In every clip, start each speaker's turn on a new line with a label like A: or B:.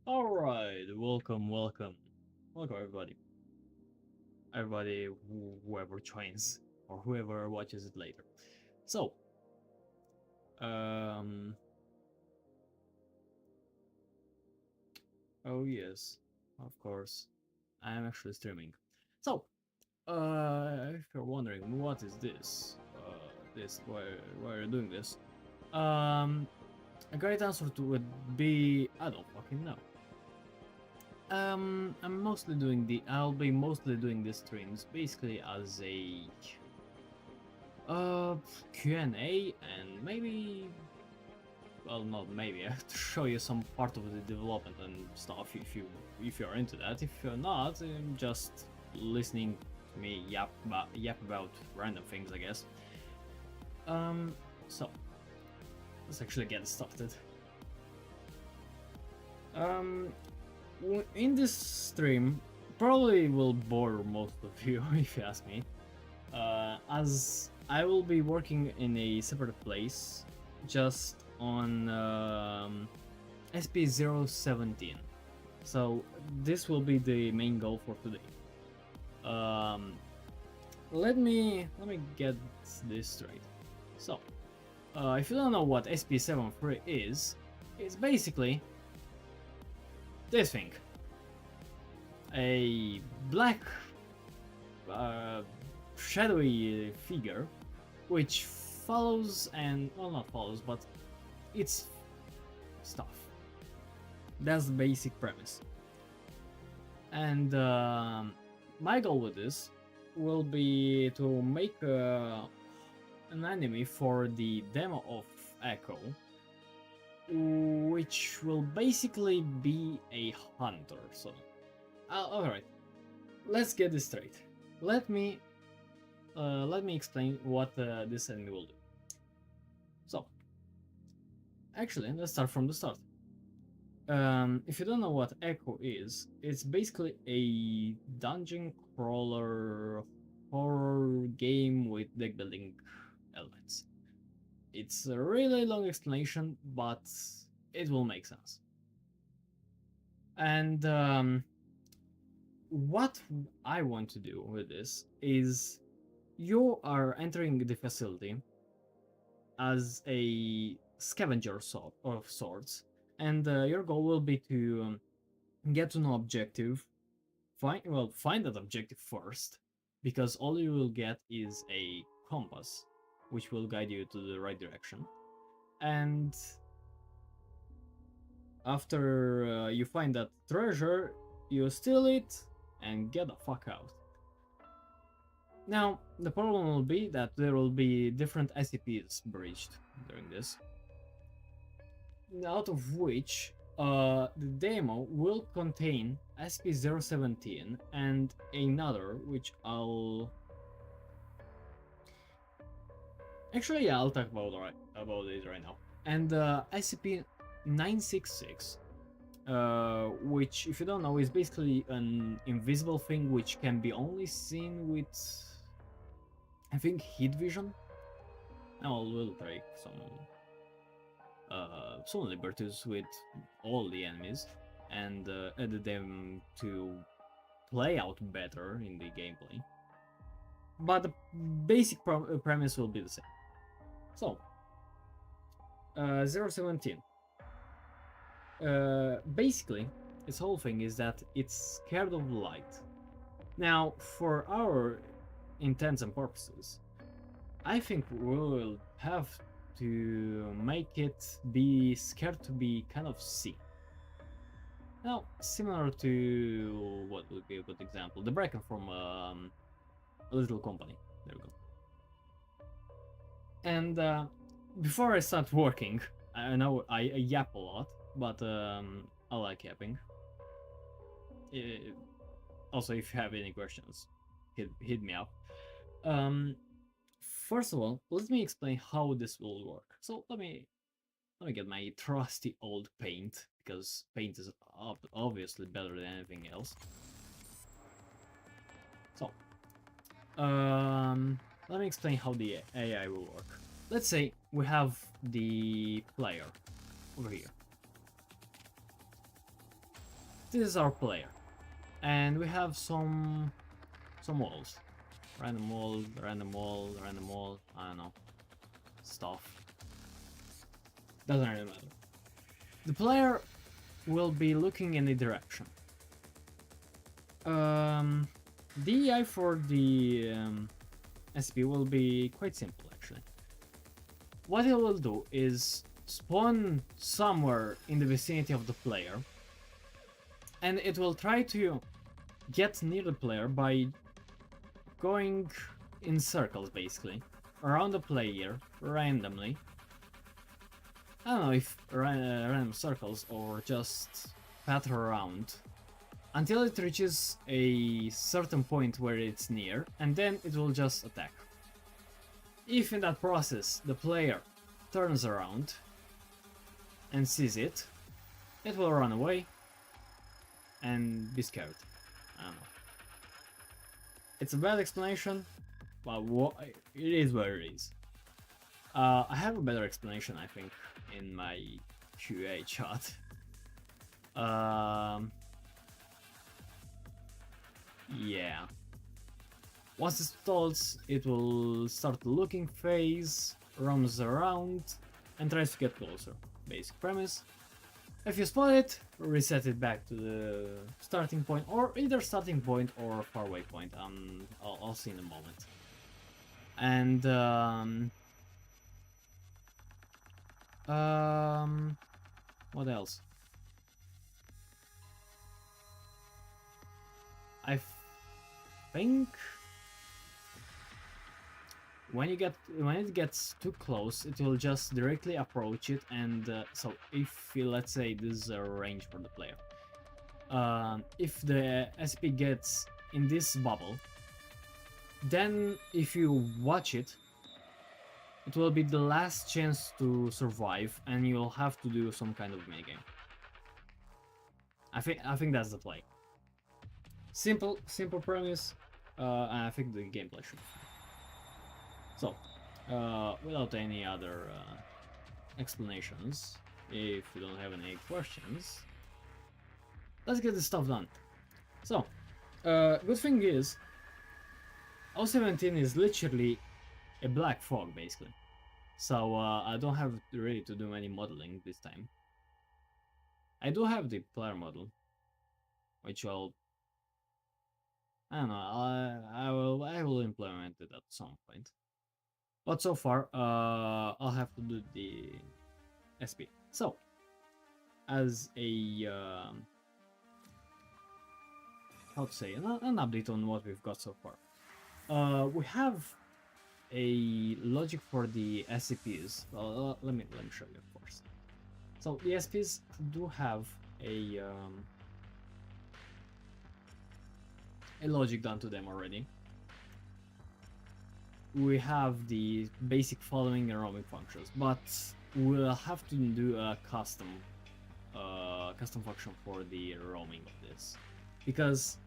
A: Alright, welcome everybody. Everybody, whoever joins or whoever watches it later. So, um, oh yes, of course, I am actually streaming. So, if you're wondering what is this, why are you doing this? A great answer to would be I don't fucking know. I'll be mostly doing these streams basically as a uh Q&A and maybe, well, not maybe, to show you some part of the development and stuff if you're into that. If you're not, just listening to me yap about random things, I guess. So let's actually get started. In this stream, probably will bore most of you if you ask me, as I will be working in a separate place, just on SP017. So this will be the main goal for today. Let me get this straight. So, if you don't know what SP73 is, it's basically this thing. A black, shadowy figure, which follows and, well, not follows, but it's stuff. That's the basic premise. And my goal with this will be to make an anime for the demo of Echo, which will basically be a hunter. So, alright, let's get this straight. Let me explain what this anime will do. So, actually, let's start from the start. If you don't know what Echo is, it's basically a dungeon crawler horror game with deck building elements. It's a really long explanation, but it will make sense. And what I want to do with this is you are entering the facility as a scavenger of sorts, and your goal will be to get to an objective. Find that objective first, because all you will get is a compass, which will guide you to the right direction. And after you find that treasure, you steal it and get the fuck out. Now, the problem will be that there will be different SCPs breached during this, out of which the demo will contain SCP-017 and another, which I'll... Actually, yeah, I'll talk about it right now. And SCP-966, which, if you don't know, is basically an invisible thing which can be only seen with, I think, heat vision. Now we'll take some liberties with all the enemies and edit them to play out better in the gameplay. But the basic premise will be the same. So, 017. Basically, its whole thing is that it's scared of light. Now, for our intents and purposes, I think we will have to make it be scared to be kind of seen. Now, similar to what would be a good example, the Bracken from A Little Company. There we go. And before I start working, I know I yap a lot, but I like yapping. Also, if you have any questions, hit me up. First of all, let me explain how this will work. So let me get my trusty old paint, because paint is obviously better than anything else. So, let me explain how the AI will work. Let's say we have the player over here. this is our player, and we have some walls. Random wall, random wall, random wall, I don't know. Stuff. Doesn't really matter. The player will be looking in a direction. The AI for the SCP will be quite simple actually. What it will do is spawn somewhere in the vicinity of the player, and it will try to get near the player by going in circles basically around the player randomly. I don't know if random circles or just path around until it reaches a certain point where it's near, and then it will just attack. If in that process the player turns around and sees it, it will run away and be scared. I don't know. It's a bad explanation, but it is what it is. I have a better explanation, I think, in my QA chat. Yeah. Once it stalls, it will start the looking phase, roams around, and tries to get closer. Basic premise. If you spot it, reset it back to the starting point, or either starting point or faraway point. I'll see in a moment. And what else? I think when it gets too close, it will just directly approach it, and so if let's say this is a range for the player, if the SCP gets in this bubble, then if you watch it, it will be the last chance to survive, and you'll have to do some kind of minigame. I think that's the play. Simple premise, and I think the gameplay should. So, without any other explanations, if you don't have any questions, let's get this stuff done. So, good thing is, 017 is literally a black fog, basically. So, I don't have really to do any modeling this time. I do have the player model, which I don't know, I will implement it at some point. But so far, I'll have to do the SP. So, as a how to say, an update on what we've got so far. We have a logic for the SCPs. Let me show you, of course. So the SCPs do have a logic done to them already. We have the basic following and roaming functions, but we'll have to do a custom function for the roaming of this, because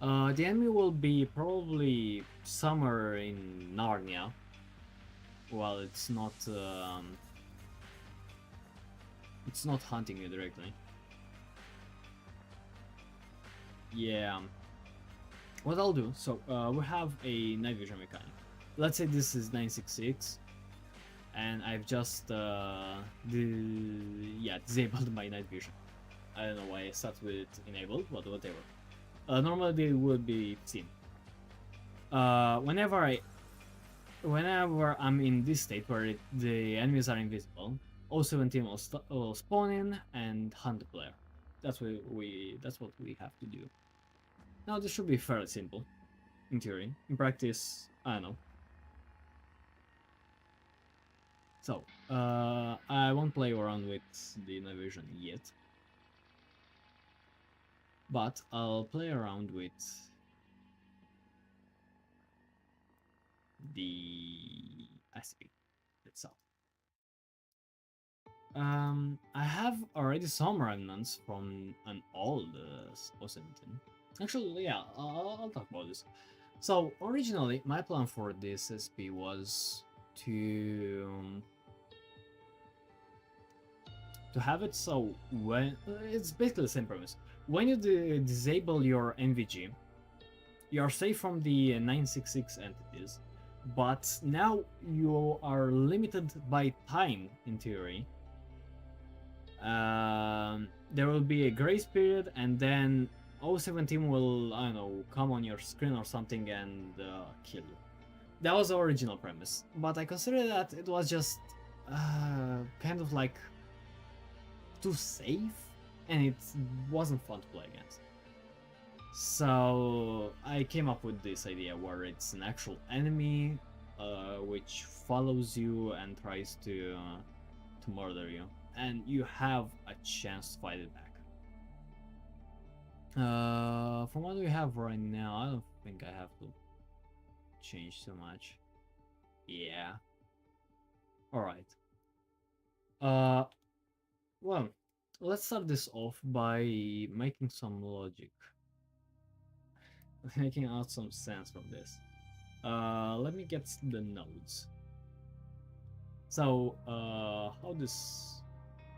A: the enemy will be probably somewhere in Narnia. Well, it's not hunting you directly. Yeah. What I'll do, so we have a night vision mechanic. Let's say this is 966, and I've just disabled my night vision. I don't know why I start with enabled, but whatever. Normally they would be seen. Whenever I'm in this state where the enemies are invisible, 017 will spawn in and hunt the player. That's what we have to do. Now this should be fairly simple, in theory. In practice, I don't know. So, I won't play around with the night vision yet, but I'll play around with the SCP itself. I have already some remnants from an old 017. Actually, yeah, I'll talk about this. So, originally, my plan for this SCP was to to have it so when it's basically the same premise. When you disable your NVG, you are safe from the 966 entities, but now you are limited by time in theory. There will be a grace period, and then O17 will, I don't know, come on your screen or something and kill you. That was the original premise, but I consider that it was just kind of like too safe, and it wasn't fun to play against. So I came up with this idea where it's an actual enemy which follows you and tries to murder you, and you have a chance to fight it back. From what we have right now, I don't think I have to change too much. Yeah. Alright. Well, let's start this off by making some logic. Making out some sense from this. Let me get the nodes. So, how this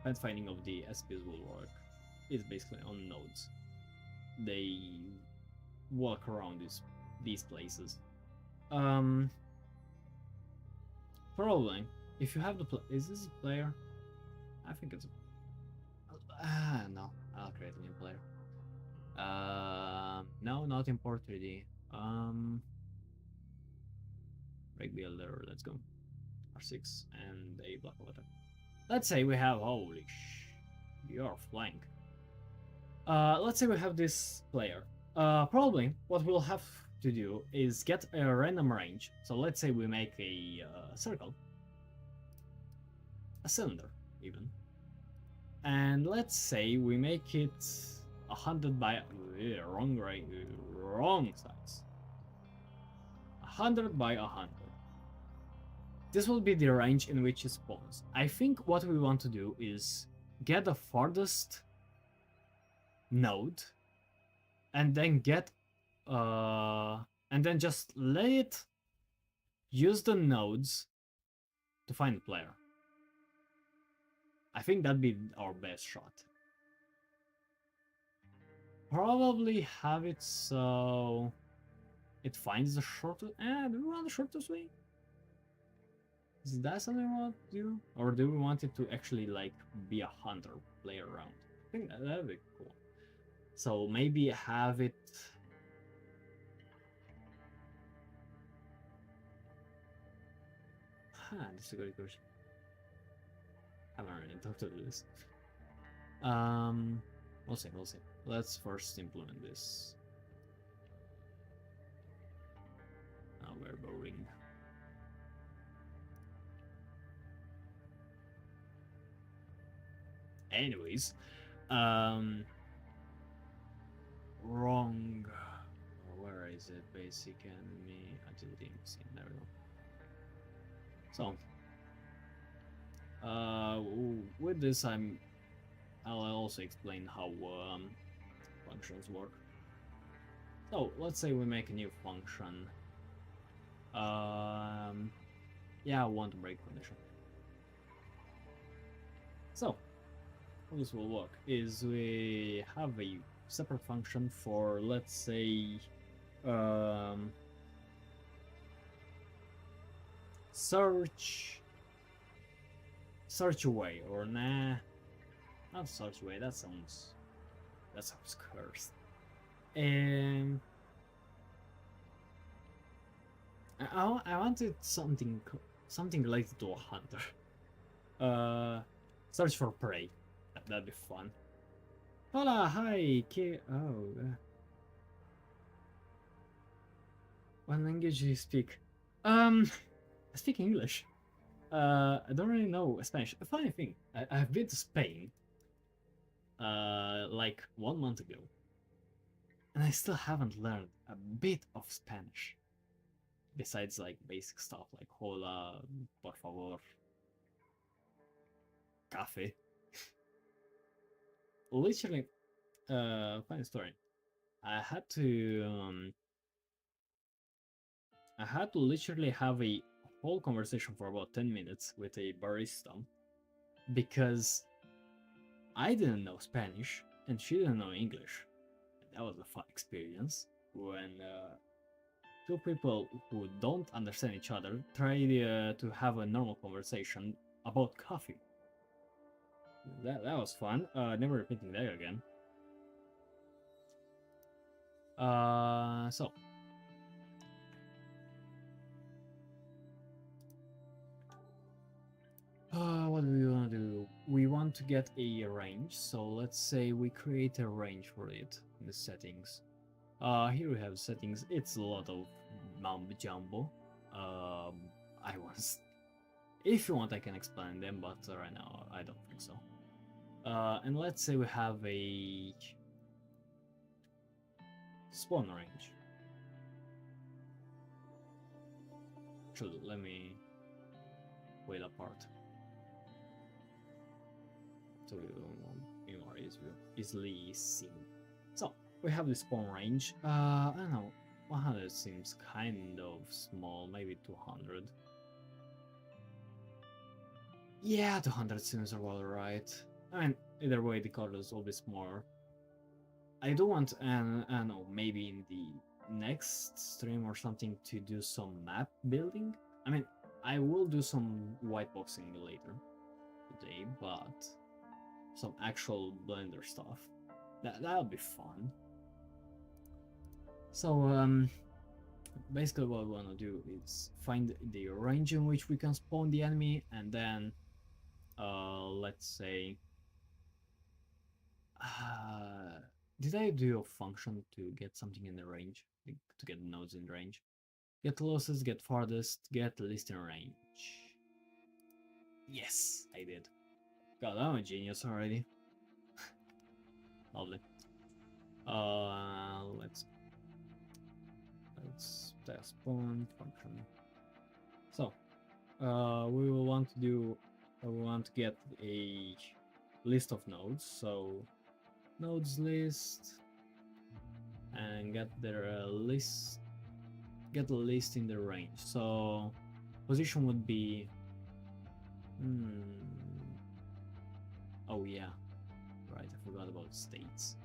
A: pathfinding of the SCPs will work is basically on nodes. They walk around these places. Probably, if you have the is this a player? I think it's no, I'll create a new player. No, not import 3D. Break builder, let's go. R6 and a block of water. Let's say we have, holy you're flying. Let's say we have this player. Probably what we'll have to do is get a random range. So let's say we make a circle, a cylinder even, and let's say we make it 100 by wrong size. 100 by 100. This will be the range in which it spawns. I think what we want to do is get the farthest node and then get and then just let it use the nodes to find the player. I think that'd be our best shot. Probably have it so it finds the shortest. Do we want the shortest way? Is that something we want to do? Or do we want it to actually like be a hunter, play around? I think that'd be cool. So maybe have it. This is a good question. I haven't really thought of this. We'll see. Let's first implement this. Oh, we're boring. Anyways, wrong. Where is it? Basic enemy agility. There we go. So, with this, I'll also explain how functions work. So let's say we make a new function. Yeah, want to break condition. So how this will work is we have a separate function for, let's say, search away, or nah, not search away. That sounds cursed. I wanted something related to a hunter. Search for prey. That'd be fun. Hola, hi, what language do you speak? I speak English. I don't really know Spanish. A funny thing, I've been to Spain like 1 month ago, and I still haven't learned a bit of Spanish. Besides like basic stuff like hola, por favor, café. Literally, funny story. I had to literally have a whole conversation for about 10 minutes with a barista because I didn't know Spanish, and she didn't know English. That was a fun experience when two people who don't understand each other try to have a normal conversation about coffee. That was fun. Never repeating that again. So what do we want to do? We want to get a range, so let's say we create a range for it in the settings. Here we have settings. It's a lot of mumbo jumbo. I was. If you want, I can explain them, but right now I don't think so. And let's say we have a spawn range. Let me wait apart so you more easily seen. So we have the spawn range. I don't know. 100 seems kind of small, maybe 200. Yeah, 200 seems about right. I mean, either way, the colors will be smaller. I do want, and I don't know, maybe in the next stream or something to do some map building. I mean, I will do some whiteboxing later today, but some actual Blender stuff. That'll be fun. So, basically what we want to do is find the range in which we can spawn the enemy, and then, let's say, did I do a function to get something in the range? To get nodes in range? Get closest, get farthest, get least in range. Yes, I did. God, I'm a genius already. Lovely. Let's test spawn function. So, we will want to do. We want to get a list of nodes. So, nodes list, and get their list. Get the list in the range. So, position would be. Oh yeah, right. I forgot about states.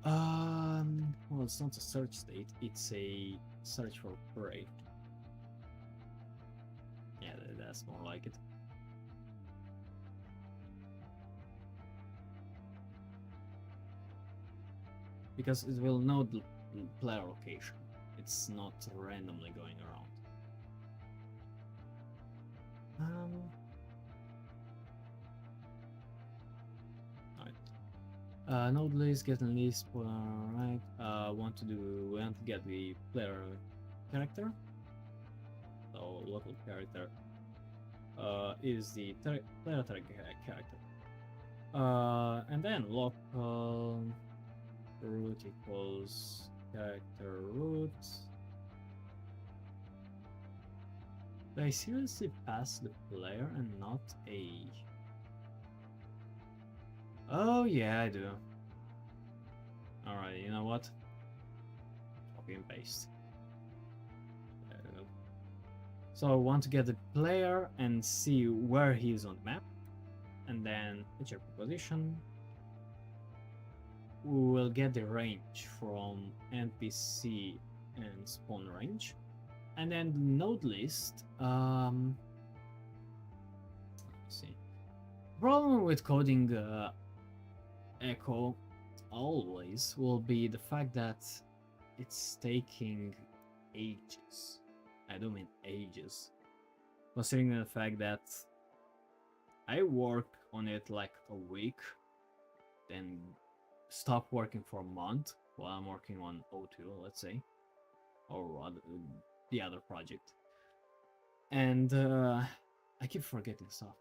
A: Well, it's not a search state. It's a search for prey. Yeah, that's more like it. Because it will know the player location. It's not randomly going around. Alright. Node list, get an list, right? We want to get the player character. So local character is the player character. And then local root equals character root. Did I seriously pass the player and not a? Oh yeah, I do. Alright, you know what? Copy and paste. There we go. So I want to get the player and see where he is on the map, and then check position. We will get the range from NPC and spawn range, and then the node list. Let's see. Problem with coding Echo always will be the fact that it's taking ages. I do mean ages, considering the fact that I work on it like a week, then stop working for a month while I'm working on O2, let's say, or the other project, and I keep forgetting stuff.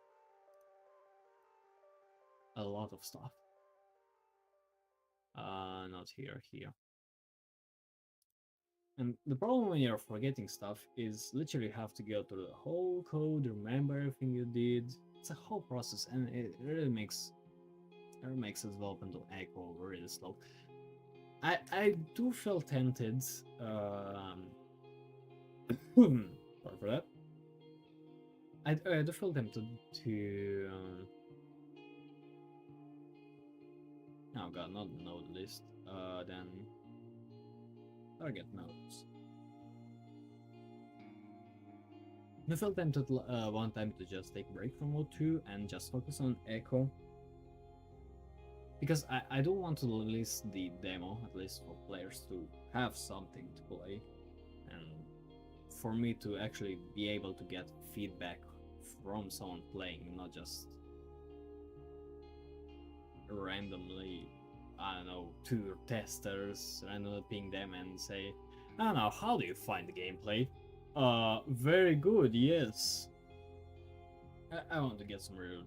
A: A lot of stuff. Not here. And the problem when you're forgetting stuff is literally have to go through the whole code, remember everything you did. It's a whole process, and it really makes development of Echo really slow. I do feel tempted. Sorry for that. I do feel tempted to Oh god, not node list. Then target nodes. I felt tempted one time to just take a break from Mode 2 and just focus on Echo. Because I don't want to release the demo, at least for players to have something to play. And for me to actually be able to get feedback from someone playing, not just randomly, I don't know, two testers, randomly ping them and say, I don't know, how do you find the gameplay? Very good, yes. I want to get some real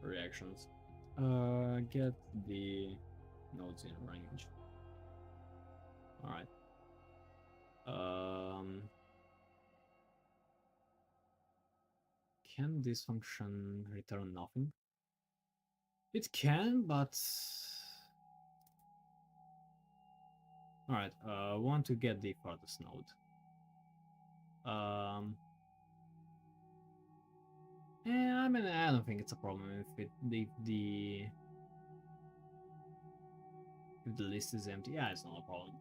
A: reactions. Get the nodes in range. Alright. Can this function return nothing? It can, but... Alright, want to get the farthest node. I mean, I don't think it's a problem if the list is empty. Yeah, it's not a problem.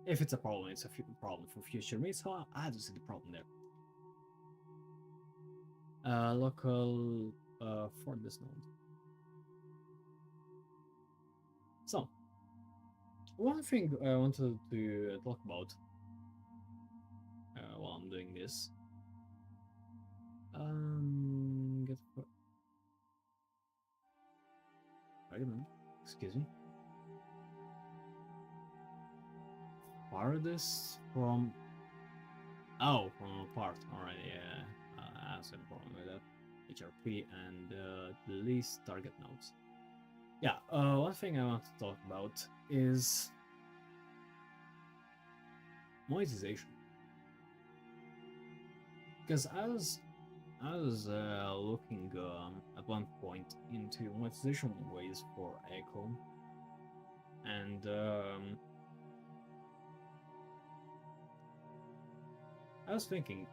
A: If it's a problem, it's a problem for future me, so I don't see the problem there. Local for this node. So, one thing I wanted to talk about while I'm doing this. Excuse me. Farthest from... Oh, from a part. Alright, yeah. I have some problem with that. HRP and the least target nodes. Yeah, one thing I want to talk about is monetization. Because I was looking at one point into monetization ways for Echo, and I was thinking,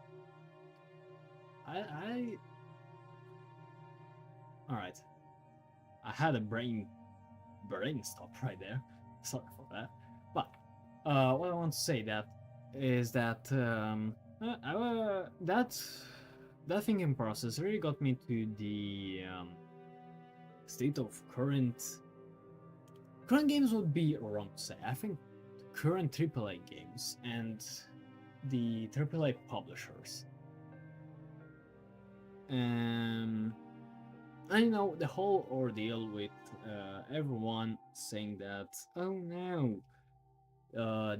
A: alright, I had a brain stop right there. Sorry for that. But what I want to say is that that thinking process really got me to the state of current games would be wrong to say. I think current AAA games and the AAA publishers. I know the whole ordeal with everyone saying that, oh no,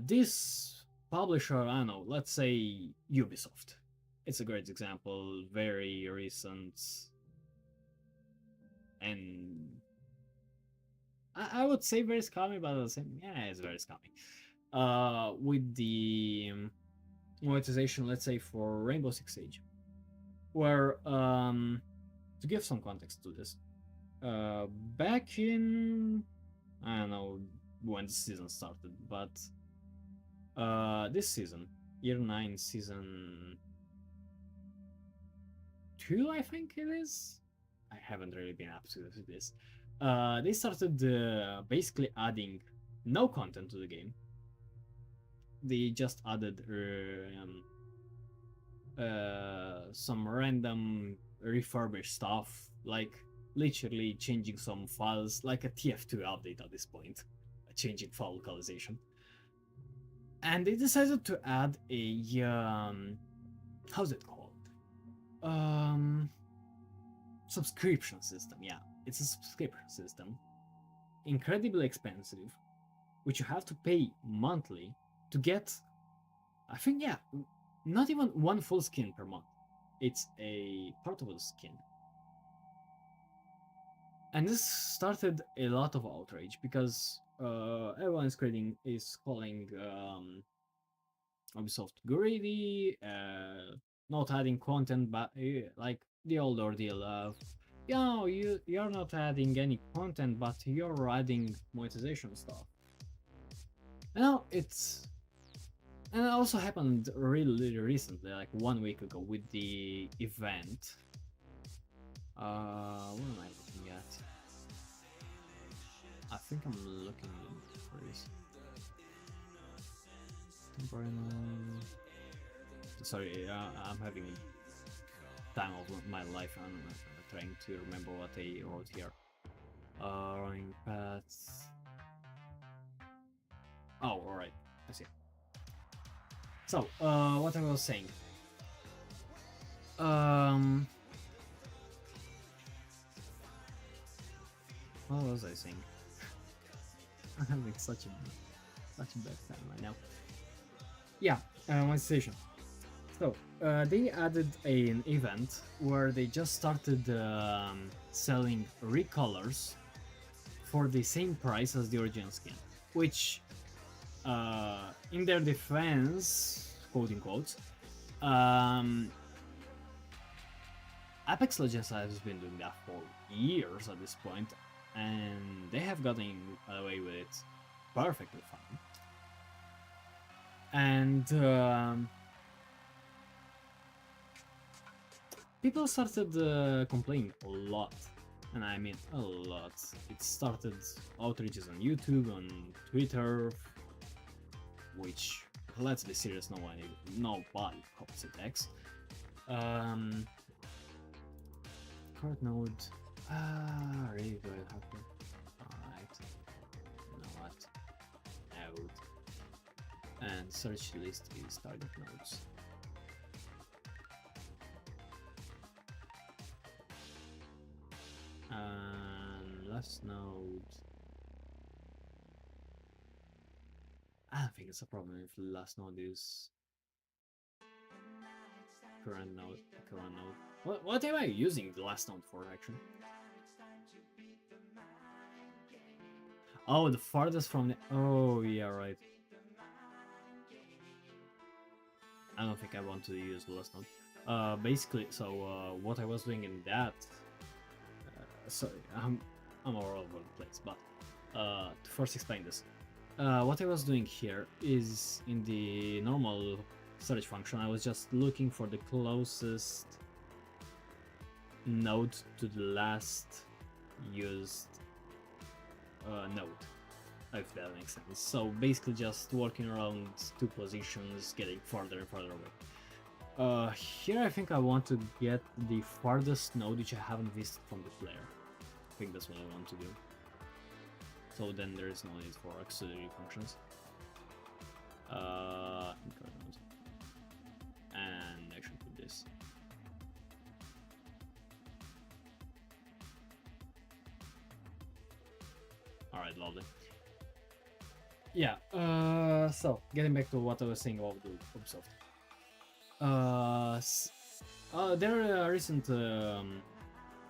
A: this publisher, I don't know, let's say Ubisoft. It's a great example, very recent, and I would say very scummy, but at the same, yeah, it's very scummy. With the monetization, let's say for Rainbow Six Siege, where to give some context to this, back in, I don't know when the season started, but this season, year 9, season 2, I think it is. I haven't really been up to this. They started basically adding no content to the game. They just added some random refurbished stuff, like literally changing some files, like a TF2 update at this point, changing file localization. And they decided to add a how's it called? Subscription system. Yeah, it's a subscription system, incredibly expensive, which you have to pay monthly to get. I think, yeah, not even one full skin per month. It's a part of the skin. And this started a lot of outrage because everyone is calling Ubisoft greedy, not adding content, but like the old ordeal of, you're not adding any content, but you're adding monetization stuff. Now and it also happened really recently, like 1 week ago, with the event. What am I looking at? I think I'm looking for this. Temporary node. Sorry, I'm having time of my life. I'm trying to remember what I wrote here. Running paths. Oh, alright. I see. So, what I was saying. What was I saying? I'm having such a bad time right now. Yeah, my station. So, they added an event where they just started selling recolors for the same price as the original skin, which, in their defense, quote unquote, Apex Legends has been doing that for years at this point, and they have gotten away with it perfectly fine. And people started complaining a lot, and I mean a lot. It started outrages on YouTube, on Twitter, which, let's be serious, nobody calls it X. Card node. Really good. Alright. You know what? Node. And search list is target nodes. And last node. I don't think it's a problem if last node is current node. What am I using the last node for, actually? Oh, the farthest from the... Oh, yeah, right. I don't think I want to use the last node. Basically, so what I was doing in that... sorry, I'm all over the place, but to first explain this. What I was doing here is, in the normal search function, I was just looking for the closest node to the last used node, if that makes sense. So basically just walking around two positions, getting farther and farther away. Here I think I want to get the farthest node which I haven't visited from the player. I think that's what I want to do. So then there is no need for auxiliary functions. And I should put this. Alright, lovely. Yeah, so getting back to what I was saying about the Ubisoft. Their recent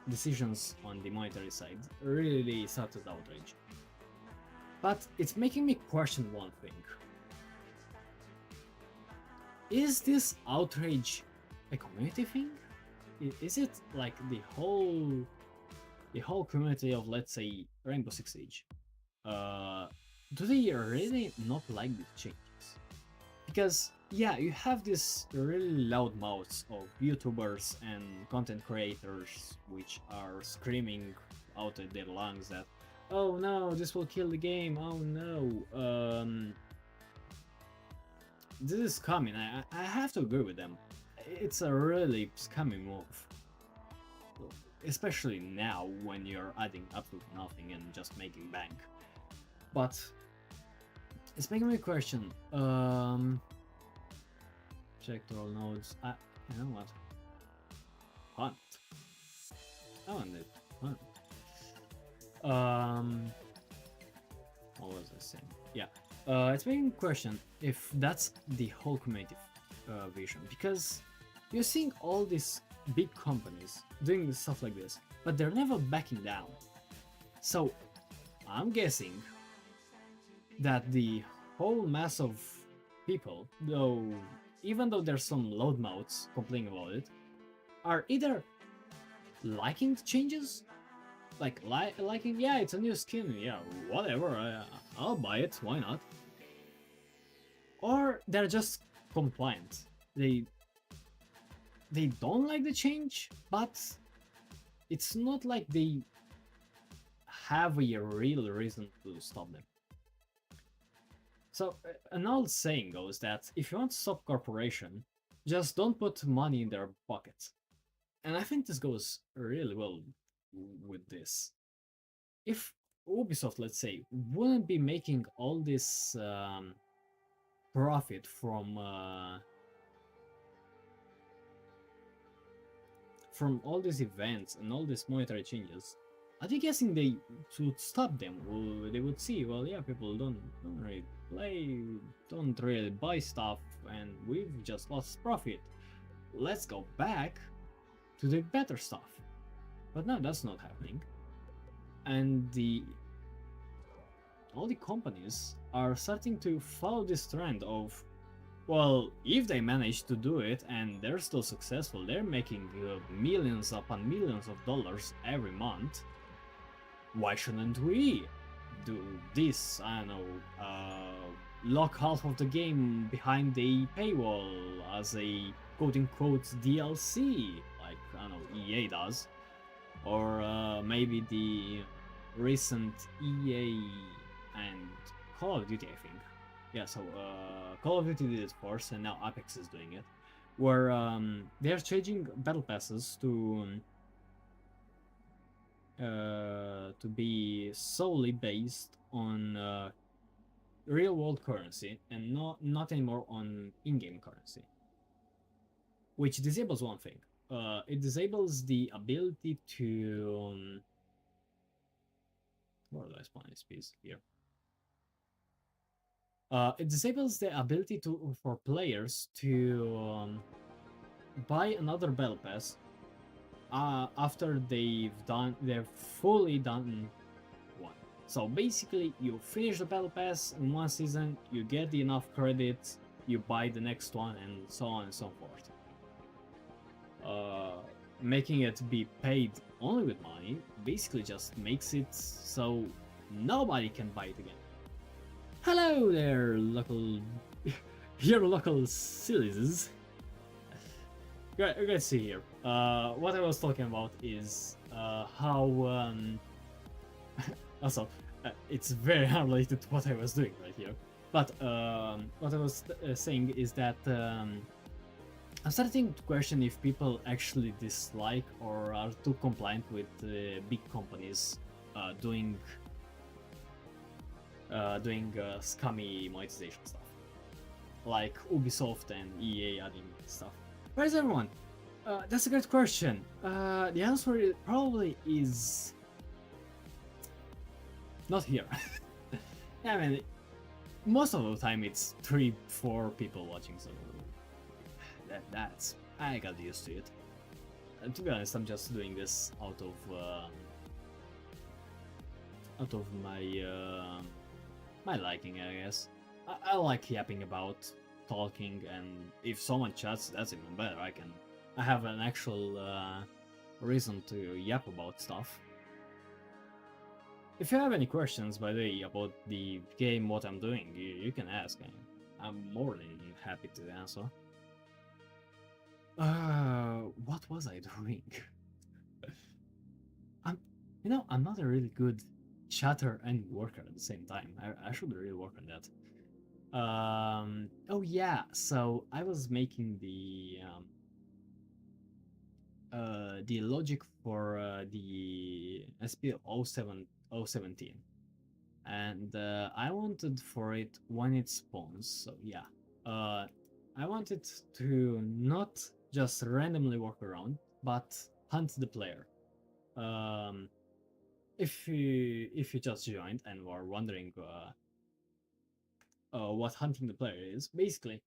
A: decisions on the monetary side really started outrage. But it's making me question one thing. Is this outrage a community thing? Is it like the whole community of, let's say, Rainbow Six Siege? Do they really not like the changes? Because yeah, you have this really loud mouths of YouTubers and content creators which are screaming out of their lungs that, oh no, this will kill the game, oh no, this is coming. I have to agree with them. It's a really scummy move. Especially now when you're adding absolutely nothing and just making bank. But it's making me question, check all nodes. You know what? Hunt. I want it. Hunt. What was I saying? Yeah. It's making me question if that's the whole community vision, because you're seeing all these big companies doing stuff like this, but they're never backing down. So I'm guessing that the whole mass of people, even though there's some loudmouths complaining about it, are either liking the changes, liking, yeah, it's a new skin, yeah, whatever, I'll buy it, why not? Or they're just compliant. They don't like the change, but it's not like they have a real reason to stop them. So an old saying goes that if you want to stop corporation, just don't put money in their pockets. And I think this goes really well with this. If Ubisoft, let's say, wouldn't be making all this profit from all these events and all these monetary changes, are you guessing they should stop them? Or they would see, well, yeah, people don't really play, don't really buy stuff, and we've just lost profit. Let's go back to the better stuff. But no, that's not happening. And all the companies are starting to follow this trend of, well, if they manage to do it and they're still successful, they're making millions upon millions of dollars every month, why shouldn't we do this? I don't know, lock half of the game behind a paywall as a quote-unquote DLC, like, I don't know, EA does. Or maybe the recent EA and Call of Duty, I think. Yeah, so Call of Duty did it first, and now Apex is doing it, where they're changing battle passes to be solely based on real-world currency and not anymore on in-game currency, which disables one thing. It disables the ability to where do I spawn this piece here? It disables the ability for players to buy another battle pass after they've fully done one. So basically, you finish the battle pass in one season, you get enough credits, you buy the next one, and so on and so forth. Making it be paid only with money basically just makes it so nobody can buy it again. Hello there, your local sillies. Great to see here. What I was talking about is how also it's very unrelated to what I was doing right here. But what I was saying is that I'm starting to question if people actually dislike or are too compliant with big companies doing scummy monetization stuff, like Ubisoft and EA adding stuff. Where's everyone? That's a great question. The answer probably is not here. Yeah, I mean, most of the time it's 3-4 people watching, so that's I got used to it. And to be honest, I'm just doing this out of my liking, I guess. I like yapping about, talking, and if someone chats, that's even better. I have an actual reason to yap about stuff. If you have any questions, by the way, about the game, what I'm doing, you can ask. I'm more than happy to answer. What was I doing? I'm not a really good chatter and worker at the same time. I should really work on that. Oh yeah, so I was making the logic for the SCP-017, and I wanted for it when it spawns. So yeah, I wanted to not just randomly walk around, but hunt the player. If you just joined and were wondering what hunting the player is, basically,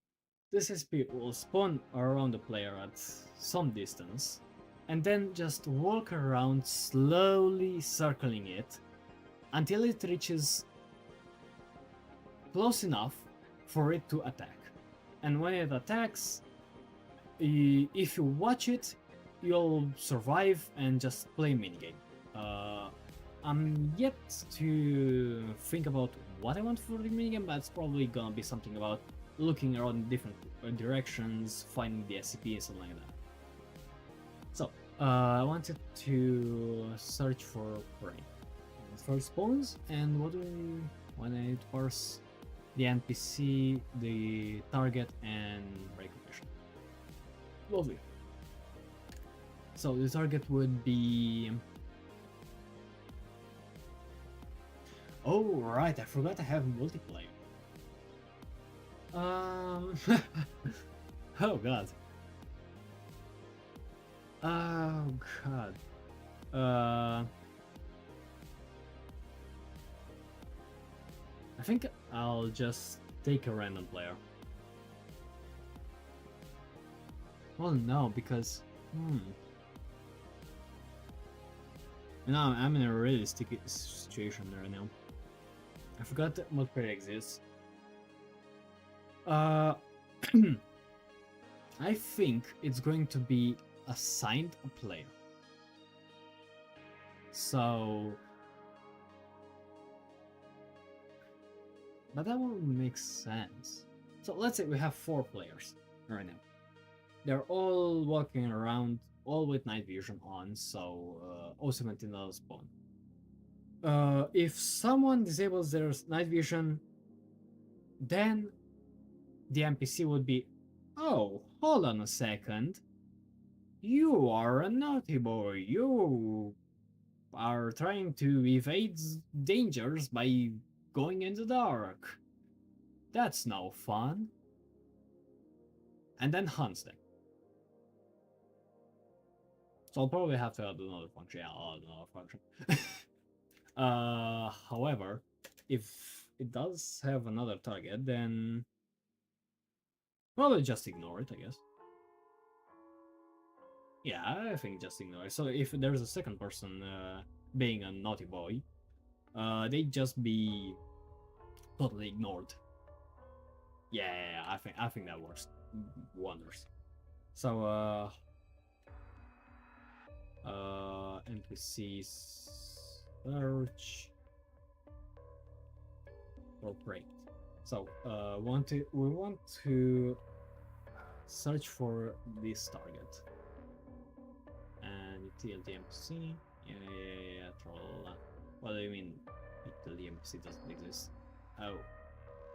A: this SCP will spawn around the player at some distance, and then just walk around slowly circling it until it reaches close enough for it to attack. And when it attacks, if you watch it, you'll survive and just play minigame. I'm yet to think about what I want for the minigame, but it's probably gonna be something about looking around different directions, finding the SCP, and something like that. So, I wanted to search for prey. it first spawns, and what do we, when it parse the NPC, the target, and recognition. Lovely. So the target would be. Oh right, I forgot I have multiplayer. Oh god. Oh god. I think I'll just take a random player. Well, no, because you know, I'm in a really sticky situation right now. I forgot that multiplayer exists. I think it's going to be assigned a player. So, but that won't make sense. So let's say we have 4 players right now. They're all walking around, all with night vision on, so O17 doesn't spawn. If someone disables their night vision, then the NPC would be, oh, hold on a second. You are a naughty boy. You are trying to evade dangers by going in the dark. That's no fun. And then hunts them. So I'll probably have to add another function. Yeah, I'll add another function. However, if it does have another target, then probably just ignore it, I guess. Yeah, I think just ignore it. So if there's a second person being a naughty boy, they'd just be totally ignored. Yeah, I think that works wonders. So NPC search or break. So we want to search for this target and util the NPC. Yeah, troll. What do you mean util the NPC doesn't exist? Oh,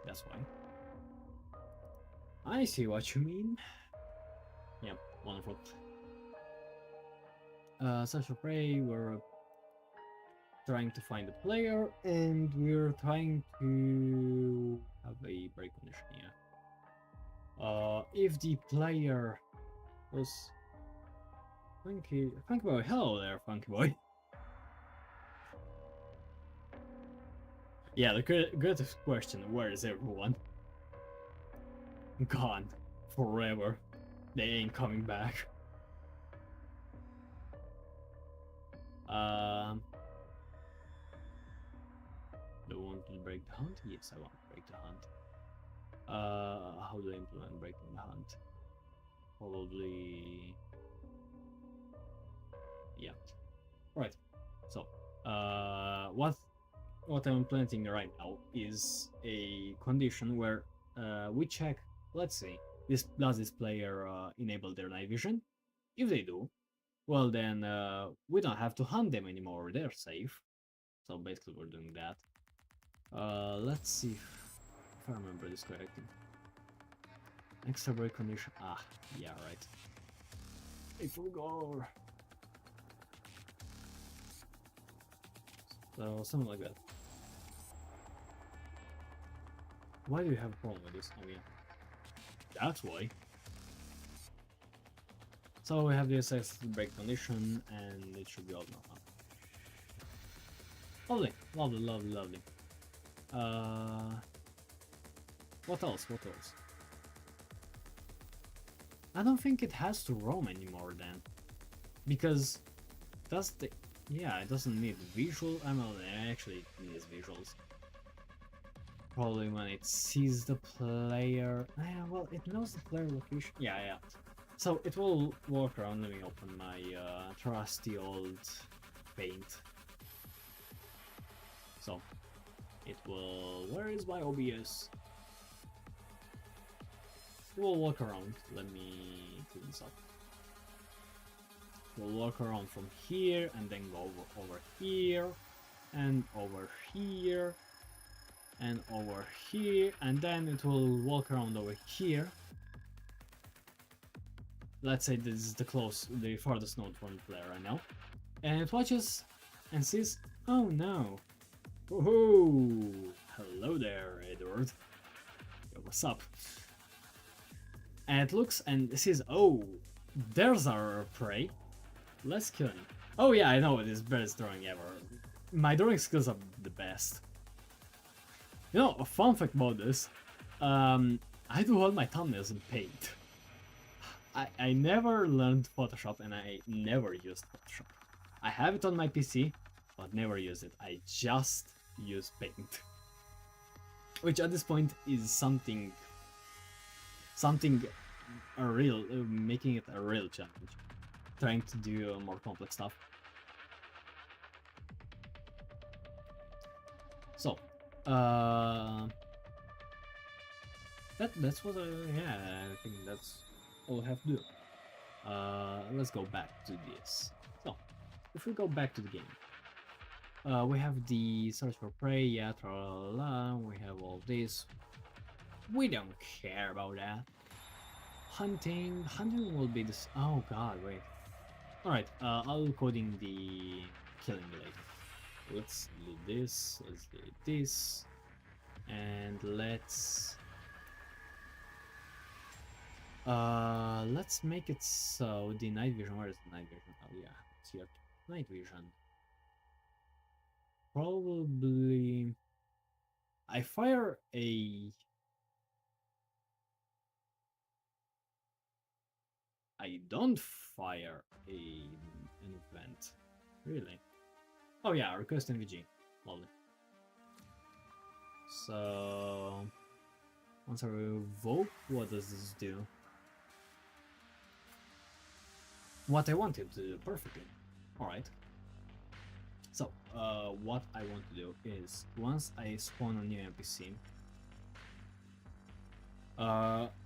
A: that's why. I see what you mean. Yeah, wonderful. Search for prey, we're trying to find the player, and we're trying to have a break condition here. If the player was Funky Boy, hello there, Funky Boy. Yeah, the greatest question, where is everyone? Gone. Forever. They ain't coming back. Do you want to break the hunt? Yes, I want to break the hunt. How do I implement breaking the hunt? Probably... yeah. Right. So, what I'm implementing right now is a condition where we check, let's say, does this player enable their night vision? If they do, well then we don't have to hunt them anymore, they're safe. So basically we're doing that. Let's see if I remember this correctly. Extra break condition, yeah, right. I forgot. So something like that. Why do you have a problem with this? Oh yeah, that's why. So we have this extra break condition, and it should be all now. Lovely, lovely, lovely, lovely. What else? What else? I don't think it has to roam anymore then, because that's the it doesn't need visual. I mean, it actually needs visuals. Probably when it sees the player. Yeah, well, it knows the player location. Yeah. So it will walk around. Let me open my trusty old paint. So it will. Where is my OBS? It will walk around. Let me clean this up. We'll walk around from here and then go over here. and over here, and over here, and then it will walk around over here. Let's say this is the farthest node from the player right now. And it watches and sees, oh no. Woohoo! Hello there, Edward. Yo, what's up? And it looks and sees, oh, there's our prey. Let's kill him. Oh yeah, I know, it is best drawing ever. My drawing skills are the best. You know, a fun fact about this, I do all my thumbnails in Paint. I never learned Photoshop and I never used Photoshop. I have it on my PC, but never use it. I just use Paint. Which at this point is something a real, making it a real challenge. Trying to do more complex stuff. So, that's what yeah, I think that's all I have to do. Let's go back to this. So, if we go back to the game, we have the search for prey, yeah, tra la la, we have all this. We don't care about that. Hunting will be this. Oh god, wait. Alright, I'll coding the killing later. Let's do this, let's do this, and let's make it so the night vision, where is the night vision? Oh yeah, it's here. Night vision. Probably I fire a I don't fire an event. Really? Oh yeah, request NVG. Lovely. So once I revoke, what does this do? What I wanted to do perfectly. Alright. So, what I want to do is, once I spawn a new NPC,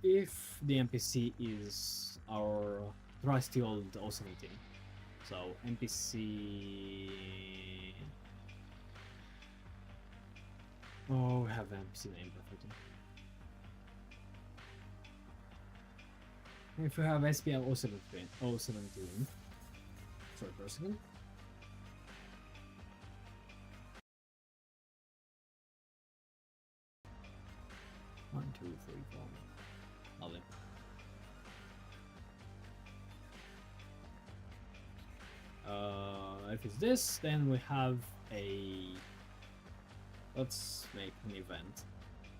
A: if the NPC is our trusty old 017, so NPC... Oh, we have NPC name perfectly. If you have SPL 017, sorry for a second. One, two, three, four. Lovely. If it's this, then we have a. Let's make an event.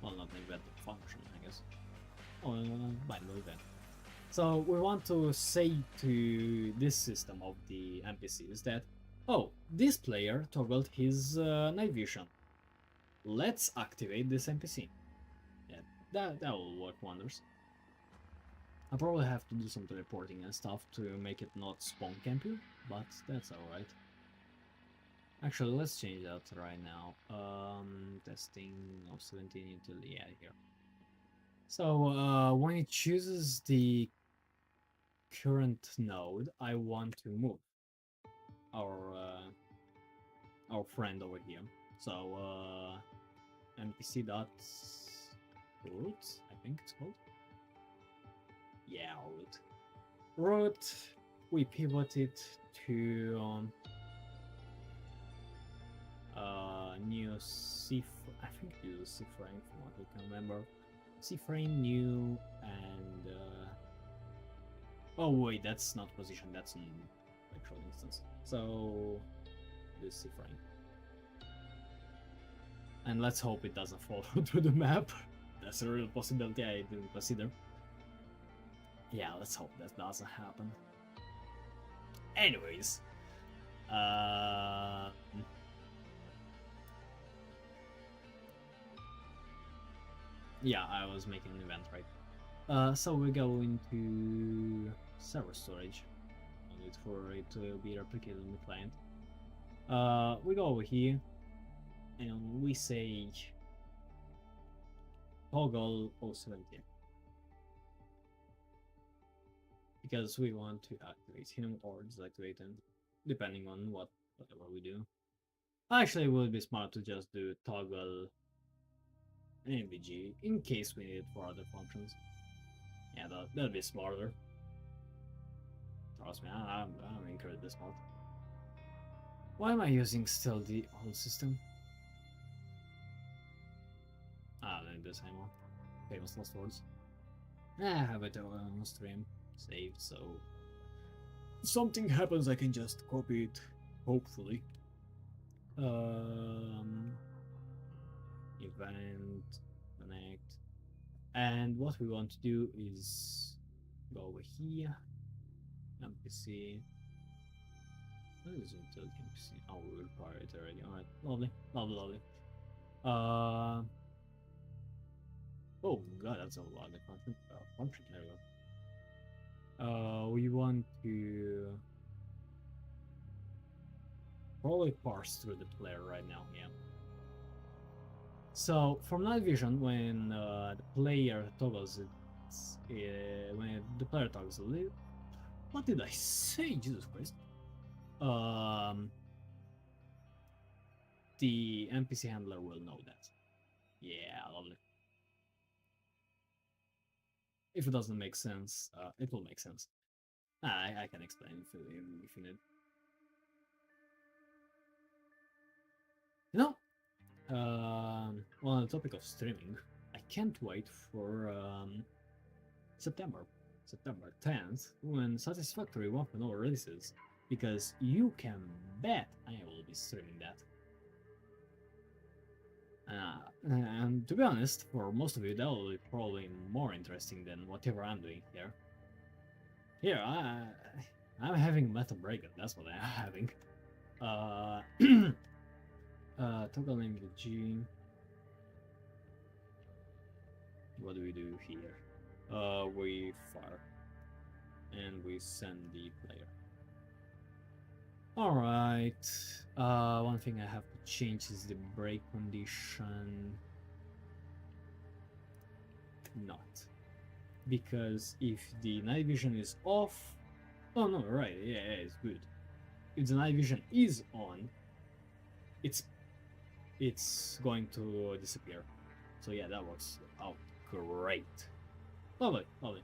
A: Well, not an event, a function, I guess. Oh, by no event. So we want to say to this system of the NPCs that, oh, this player toggled his night vision. Let's activate this NPC. Yeah, that will work wonders. I'll probably have to do some teleporting and stuff to make it not spawn camp you, but that's alright. Actually, let's change that right now. Testing of 17 until the yeah, here. So when it chooses the current node, I want to move our friend over here. So NPC dot root, I think it's called. Yeah, root. We pivot it to new C. I think it is C frame from what I can remember. C frame new and oh wait, that's not position. That's an actual instance. So this C frame. And let's hope it doesn't fall to the map. That's a real possibility I didn't consider. Yeah, let's hope that doesn't happen. Anyways, yeah, I was making an event, right? So we go into server storage. I need for it to be replicated on the client. We go over here, and we say toggle 017 because we want to activate him or deactivate him, depending on whatever we do. Actually, it would be smart to just do toggle NVG in case we need it for other functions. Yeah, that'd be smarter. Trust me, I'm incredibly smart. Why am I using still the old system? Ah, then the same one. Famous last words. I have it on stream saved, so if something happens, I can just copy it. Hopefully. Event connect, and what we want to do is go over here. NPC. What is intelligent NPC? Oh, we require it already. Alright, lovely, lovely, lovely. Oh god, that's a lot of function. Function, there we go. We want to probably parse through the player right now, yeah. So, for night vision, when the player toggles it, when the player toggles it, what did I say? Jesus Christ. The NPC handler will know that. Yeah, lovely. If it doesn't make sense, it will make sense. I can explain if you need. You know, on the topic of streaming, I can't wait for September 10th, when Satisfactory 1.0 releases, because you can bet I will be streaming that. And to be honest, for most of you, that will be probably more interesting than whatever I'm doing here. Here, I'm having a meta break, that's what I'm having. Toggle name the G. What do we do here? We fire. And we send the player. Alright. One thing I have to change is the break condition. Not. Because if the night vision is off... Oh no, right, yeah, it's good. If the night vision is on, it's going to disappear. So yeah, that works out great. Lovely, lovely.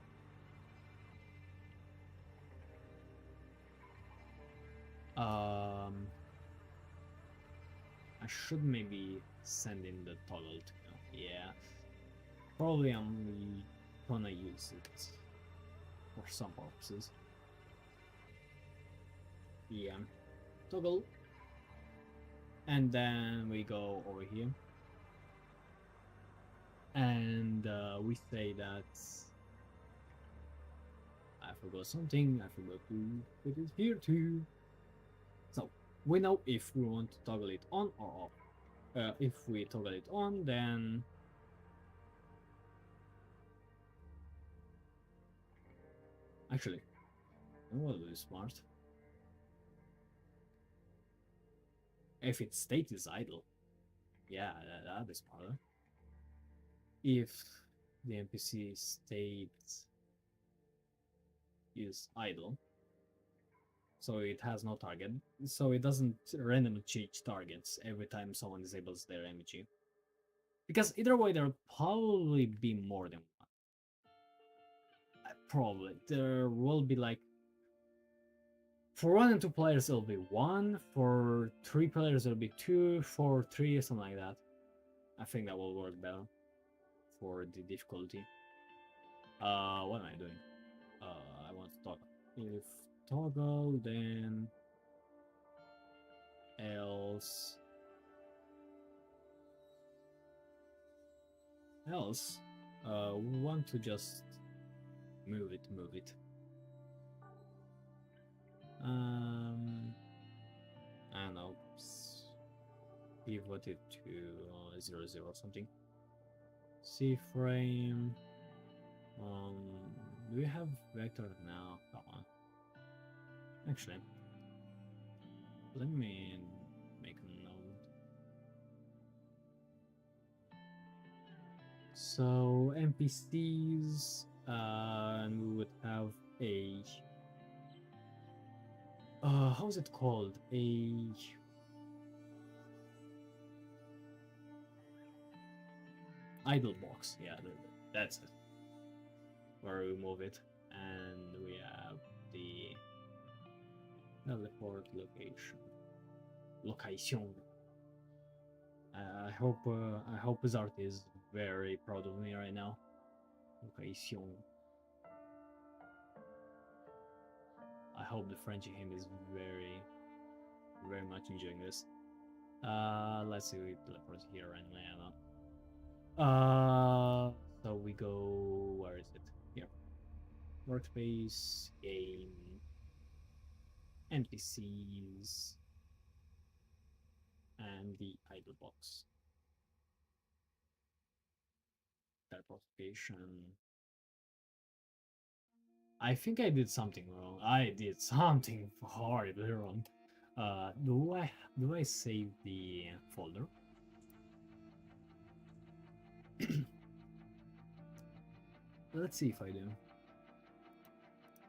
A: I should maybe send in the toggle to yeah. Probably I'm gonna use it for some purposes. Yeah. Toggle. And then we go over here. And we say that I forgot something, I forgot to put it here too. So we know if we want to toggle it on or off. If we toggle it on, then actually, what is smart? If its state is idle, yeah, that is smarter. If the NPC state is idle, so it has no target, so it doesn't randomly change targets every time someone disables their MG. Because either way, there'll probably be more than one. Probably. There will be like... For 1 and 2 players, it'll be 1. For 3 players, it'll be 2. For 3, something like that. I think that will work better for the difficulty. What am I doing? I want to toggle. If toggle, then else we want to just move it. I don't know, pivot it to 0, 0 something. C frame. Do we have vector now? Come on. Actually, let me make a note. So NPCs, and we would have a how's it called? idle box. Yeah, that's it. Where we move it, and we have the teleport location. I hope Zart is very proud of me right now. Location. I hope the French in him is very much enjoying this. Let's see, we teleport here and so we go. Where is it? Here. Workspace, game, NPCs, and the idle box. Teleportation. I think I did something wrong. I did something horribly wrong. Do I save the folder? Let's see if I do.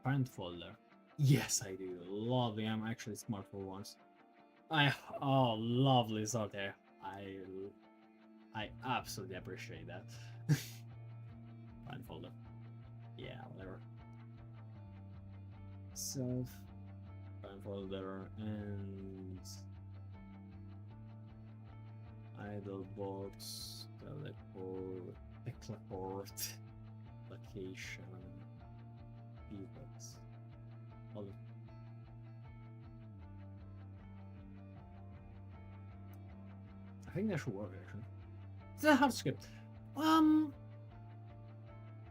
A: Parent folder. Yes, I do. Lovely. I'm actually smart for once. Oh, lovely sorter. I absolutely appreciate that. Parent folder. Yeah, whatever. Self parent folder and idle box, teleport, location, pivots. I think that should work actually. It's a hard script. I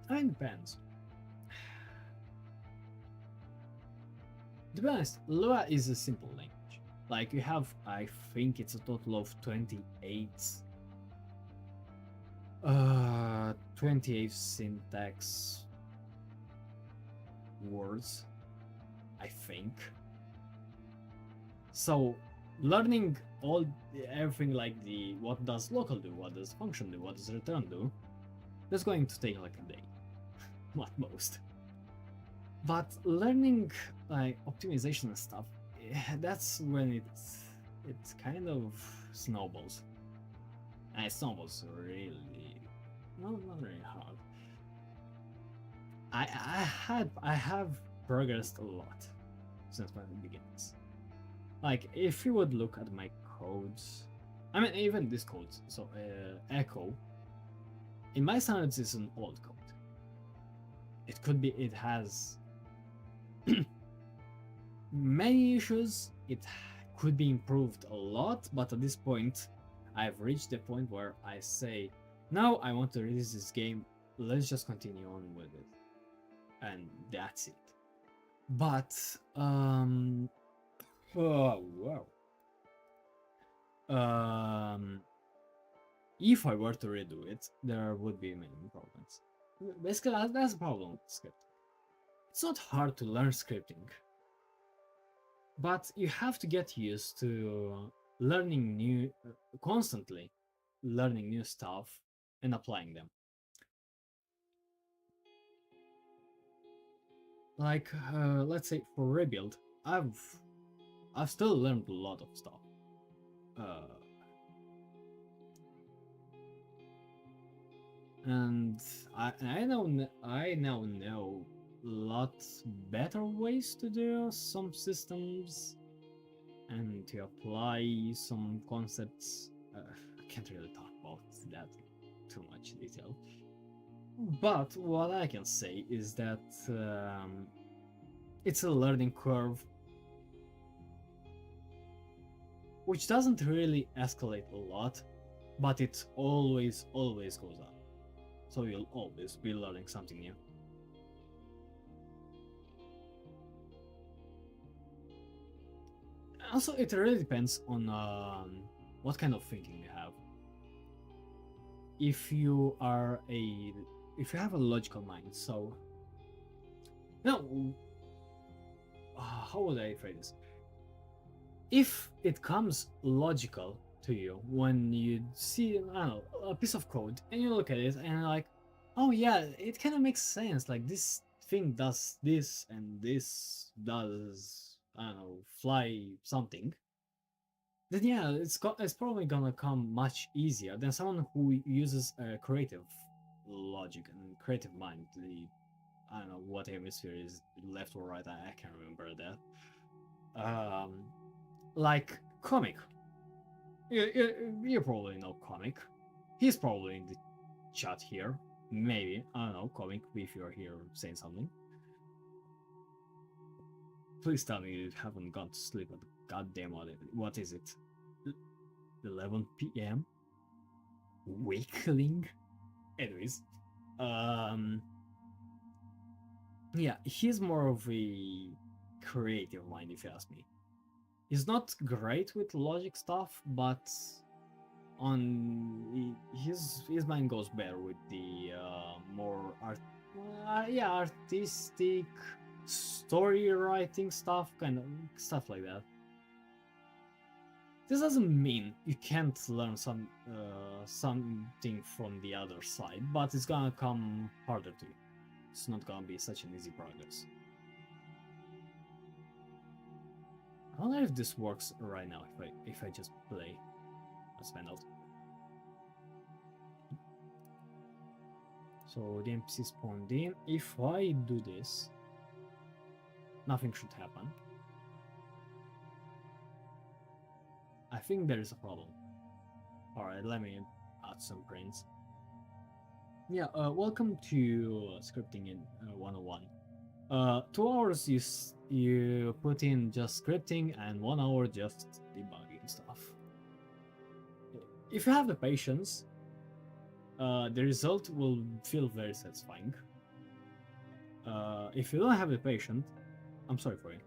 A: mean, depends. To be honest, Lua is a simple language. Like you have, I think it's a total of 28 syntax words, I think. So learning everything like the what does local do, what does function do, what does return do, that's going to take like a day, at most. But learning like optimization and stuff, that's when it kind of snowballs. And it snowballs really, not really hard. I have progressed a lot since my beginnings. Like if you would look at my codes, I mean even this code, so Echo, in my standards is an old code. It has many issues. It could be improved a lot, but at this point I've reached the point where I say, now I want to release this game, let's just continue on with it, and that's it. But if I were to redo it, there would be many problems. Basically, that's the problem with script. It's not hard to learn scripting, but you have to get used to learning constantly learning new stuff and applying them. Like, let's say for rebuild, I've still learned a lot of stuff. And I now know lots better ways to do some systems and to apply some concepts. I can't really talk about that too much detail. But what I can say is that it's a learning curve which doesn't really escalate a lot, but it always goes up. So you'll always be learning something new. Also, it really depends on what kind of thinking you have. If you have a logical mind, so no, how would I phrase this? If it comes logical to you when you see, I don't know, a piece of code and you look at it and you're like, oh yeah, it kind of makes sense. Like this thing does this and this does, I don't know, fly something. then yeah, it's probably gonna come much easier than someone who uses creative logic and creative mind. I don't know what hemisphere is left or right. I can't remember that. Like comic. You probably know comic. He's probably in the chat here. Maybe I don't know comic if you're here saying something. Please tell me you haven't gone to sleep at the goddamn what is it? 11 p.m. Wakeling. Anyways, um, yeah, he's more of a creative mind, if you ask me. He's not great with logic stuff, but his mind goes better with the more artistic story writing stuff, kind of stuff like that. This doesn't mean you can't learn something from the other side, but it's gonna come harder to you. It's not gonna be such an easy progress. I wonder if this works right now if I just play as Vandal. So the NPC spawned in. If I do this, nothing should happen. I think there is a problem. Alright, let me add some prints. Yeah, welcome to Scripting in 101. 2 hours you put in just scripting and 1 hour just debugging stuff. If you have the patience, the result will feel very satisfying. If you don't have the patience, I'm sorry for you.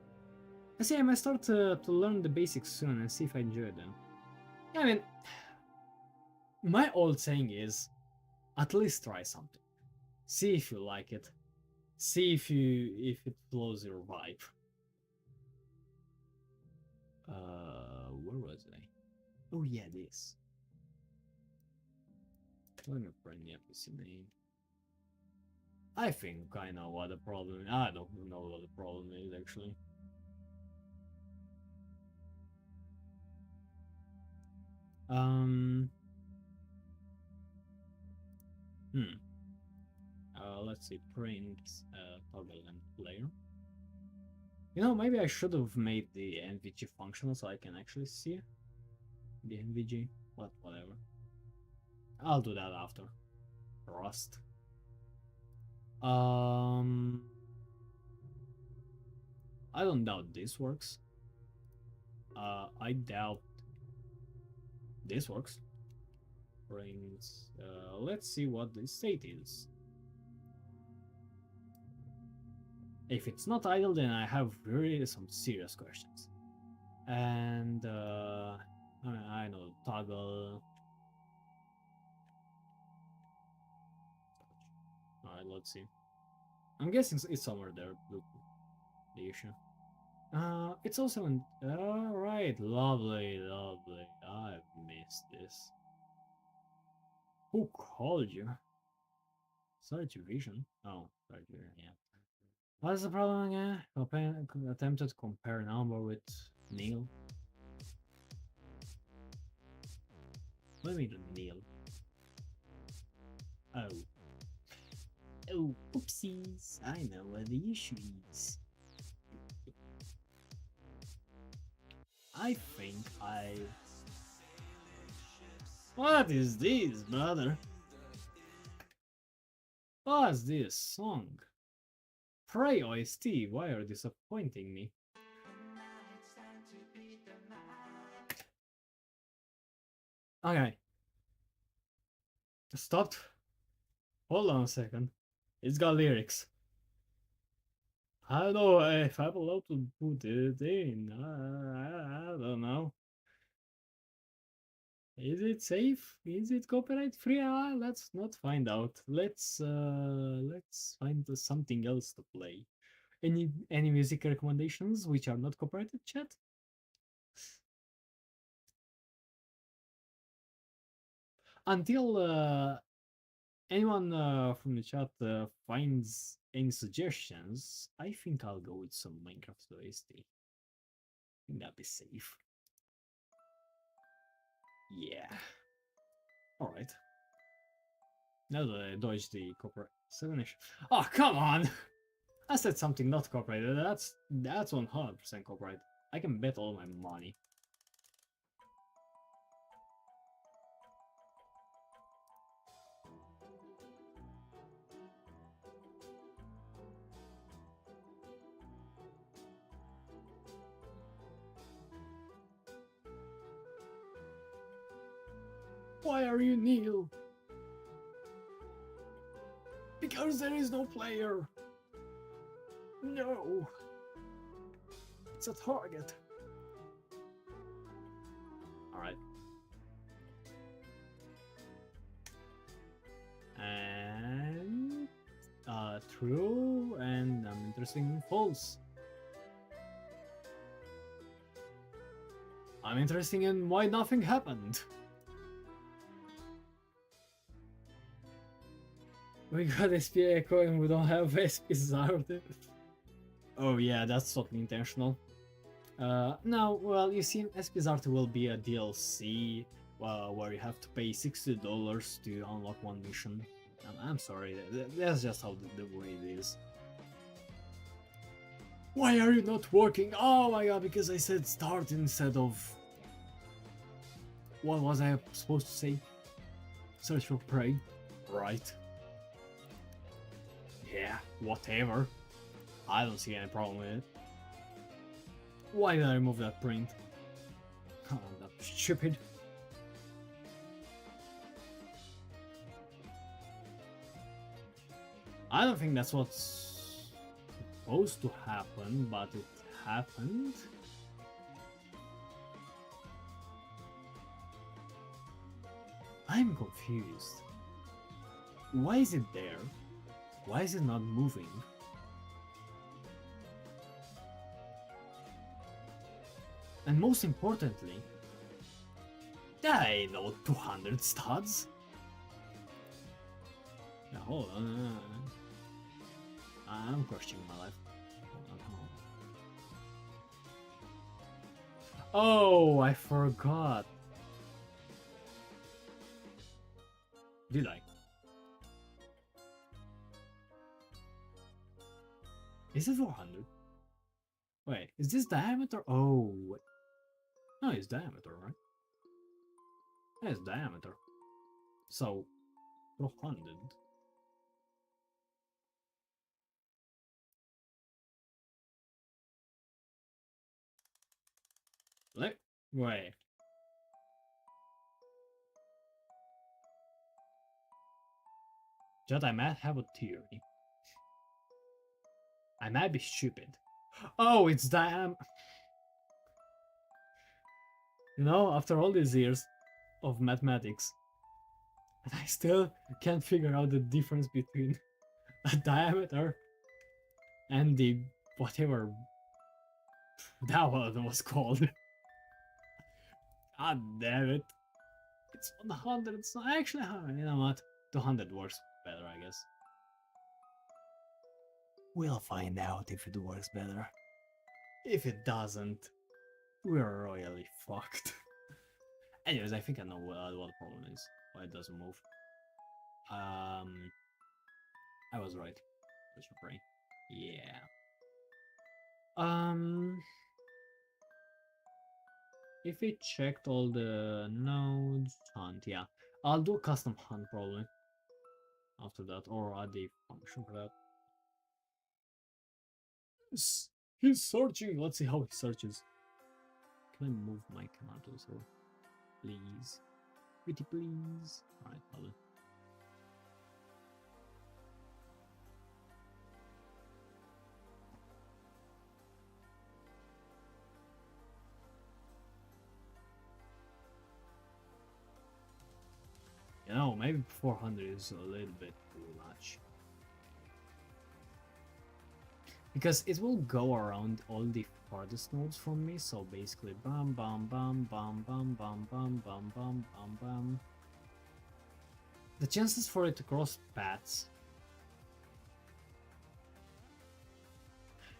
A: I see I might start to learn the basics soon and see if I enjoy them. Yeah, I mean, my old saying is, at least try something. See if you like it. See if it flows your vibe. Where was I? Oh yeah, this. Let me bring the NPC name. I think I know what the problem is. I don't know what the problem is actually. Let's see, print toggle and player. You know, maybe I should have made the NVG functional so I can actually see the NVG, but whatever. I'll do that after. Rust. I don't doubt this works. I doubt this works. Print. Let's see what the state is. If it's not idle, then I have really some serious questions. And I know toggle. Alright, let's see. I'm guessing it's somewhere there. Look, the issue. It's also in. Alright, lovely, lovely. I've missed this. Who called you? Search vision. Oh, search vision. Yeah. What's the problem again? Attempted to compare number with Neil. What do you mean Neil? Oh. Oh, oopsies. I know what the issue is. I think I... What is this, brother? What's this song? Pray OST, why are you disappointing me? Okay. Stopped. Hold on a second. It's got lyrics. I don't know if I'm allowed to put it in. I don't know. Is it safe? Is it copyright free? Let's not find out. Let's find something else to play. Any music recommendations which are not copyrighted, chat? Until anyone from the chat finds any suggestions, I think I'll go with some Minecraft OST. I think that'd be safe. Yeah. Alright. Now that I dodged the copyright 7-ish. Oh, come on! I said something not copyrighted. That's 100% copyright. I can bet all my money. Why are you Neil? Because there is no player. No. It's a target. Alright. And true, and I'm interested in false. I'm interested in why nothing happened. We got SCP Echo and we don't have SCP Zarde. Oh yeah, that's totally intentional. No, well, you see, SCP Zarde will be a DLC where you have to pay $60 to unlock one mission. I'm sorry, that's just how the way it is. Why are you not working? Oh my god, because I said start instead of... What was I supposed to say? Search for prey. Right. Yeah, whatever. I don't see any problem with it. Why did I remove that print? Oh, that's stupid. I don't think that's what's supposed to happen, but it happened. I'm confused. Why is it there? Why is it not moving? And most importantly, that ain't no 200 studs. Now, hold on. I'm questioning my life. Hold on. Oh, I forgot. Did I? Is it 400? Wait, is this diameter? Oh, wait. No, it's diameter, right? Yeah, it's diameter. So, 400. Wait. Just I might have a theory. I might be stupid. Oh, it's You know, after all these years of mathematics, I still can't figure out the difference between a diameter and the whatever that was called. God damn it. It's 100. So actually, you know what? 200 works better, I guess. We'll find out if it works better. If it doesn't, we're royally fucked. Anyways, I think I know what the problem is. Why it doesn't move. I was right. That's your brain. Yeah. If we checked all the nodes, hunt, yeah. I'll do a custom hunt probably. After that, or add the function for that. He's searching. Let's see how he searches. Can I move my command also? Please. Pretty please. Alright, I'll do. You know, maybe 400 is a little bit too much. Because it will go around all the farthest nodes from me, so basically bam bam bam bam bam bam bam bam bam bam bam. The chances for it to cross paths.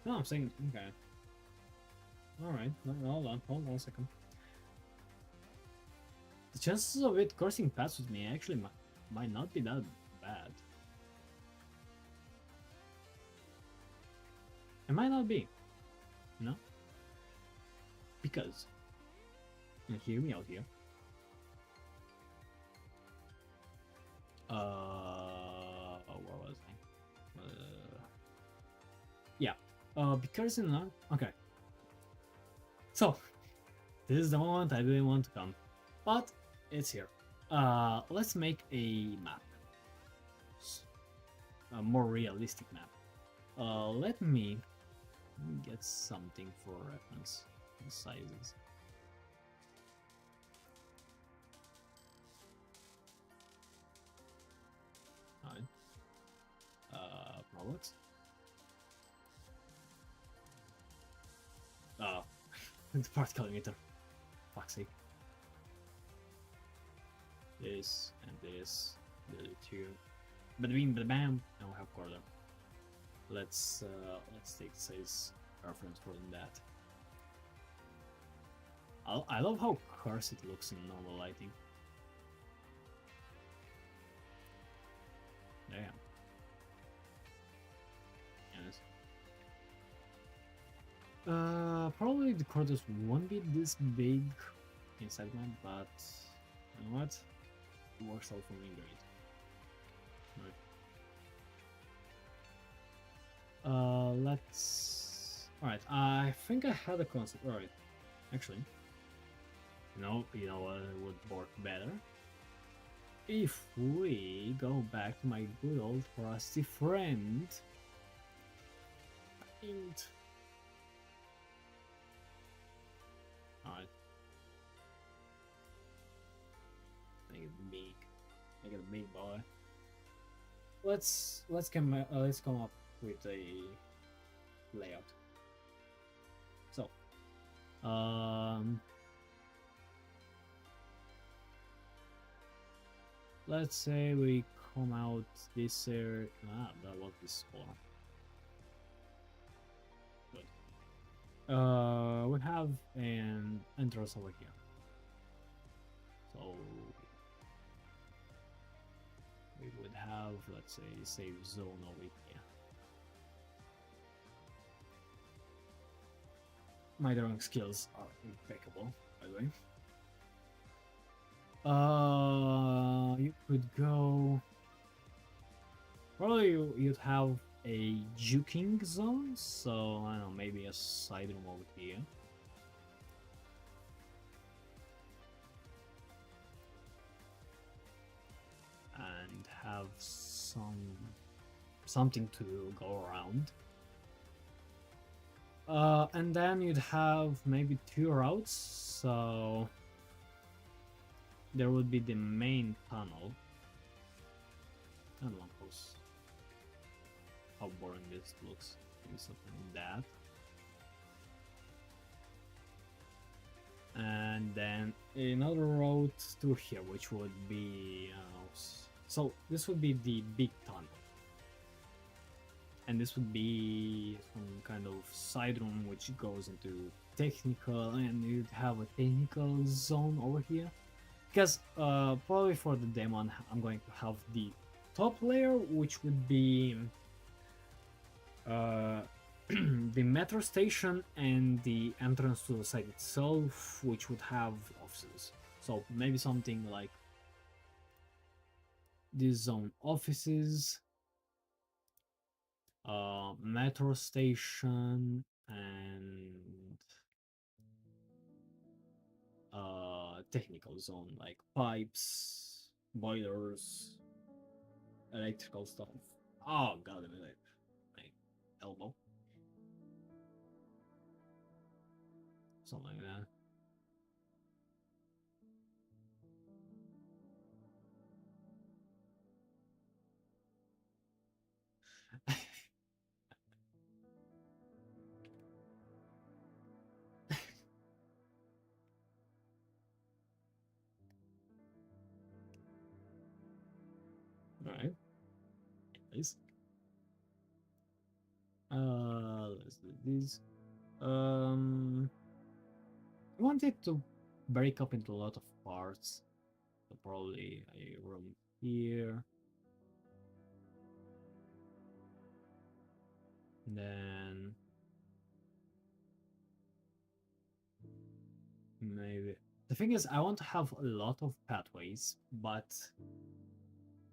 A: No, I'm saying okay. Alright, hold on a second. The chances of it crossing paths with me actually might not be that bad. It might not be, no? Because, and hear me out here. Where was I? Yeah. Because in that. Okay. So, this is the moment I didn't want to come, but it's here. Let's make a map, a more realistic map. Let me get something for reference sizes. Alright. Roblox. The particle emitter. Fuck's sake. This and this. The two. Bada bam. Now we have quarter. Let's take size reference for that. I love how coarse it looks in normal lighting. Damn. Yes. Probably the quarters won't be this big in segment, but you know what? It works out for me great. Right. Let's. Alright, I think I had a concept. Alright, actually, you know what would work better? If we go back to my good old rusty friend. Int. Alright. Make it big. Make it a big boy. Let's come up with a layout. So, let's say we come out this area. That was this spot. Good. We have an entrance over here. So we would have, let's say, save zone over here. My drawing skills are impeccable, by the way. You could go. Probably you'd have a juking zone, so I don't know, maybe a side room over here. And have something to go around. And then you'd have maybe 2 routes, so there would be the main tunnel. I don't know how boring this looks. Maybe something like that. And then another route through here, which would be so this would be the big tunnel. And this would be some kind of side room which goes into technical, and you'd have a technical zone over here. Because probably for the demo I'm going to have the top layer, which would be the metro station and the entrance to the site itself, which would have offices. So maybe something like this zone: offices, metro station, and technical zone like pipes, boilers, electrical stuff. Oh god, my elbow. Something like that. Alright. Nice. Let's do this. I wanted to break up into a lot of parts. So probably a room here. Then maybe the thing is I want to have a lot of pathways, but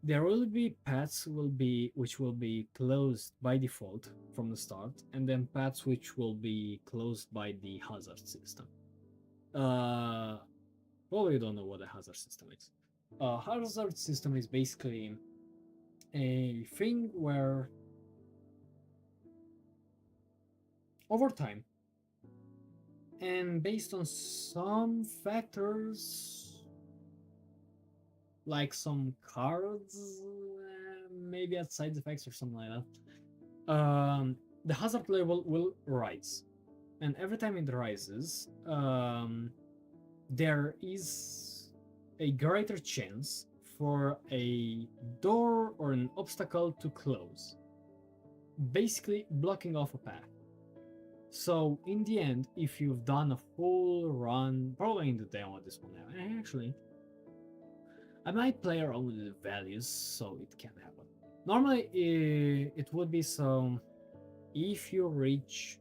A: there will be paths which will be closed by default from the start, and then paths which will be closed by the hazard system. Probably you don't know what a hazard system is. A hazard system is basically a thing where over time and based on some factors like some cards, maybe at side effects or something like that, the hazard level will rise, and every time it rises, there is a greater chance for a door or an obstacle to close, basically blocking off a path. So in the end, if you've done a full run, probably in the demo at this one now, actually, I might play around with the values so it can happen. Normally, it would be so if you reach,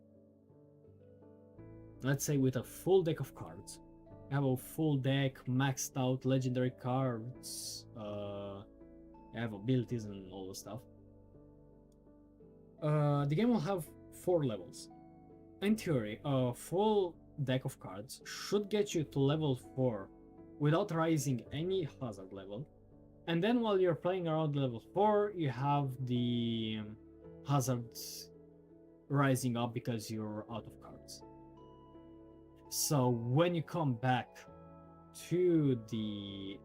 A: let's say, with a full deck of cards, you have a full deck, maxed out legendary cards, you have abilities and all the stuff. The game will have 4 levels. In theory, a full deck of cards should get you to level 4 without rising any hazard level. And then while you're playing around level 4, you have the hazards rising up because you're out of cards. So when you come back to the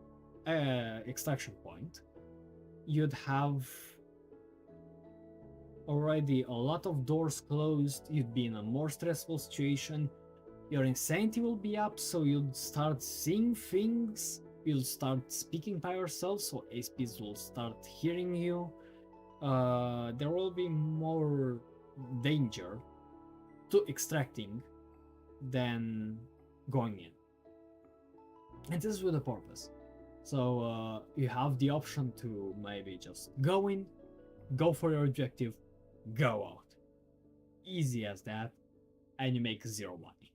A: extraction point, you'd have already a lot of doors closed, you'd be in a more stressful situation, your insanity will be up, so you'll start seeing things, you'll start speaking by yourself, so ASPs will start hearing you. There will be more danger to extracting than going in. And this is with a purpose. So you have the option to maybe just go in, go for your objective, go out. Easy as that, and you make 0 money.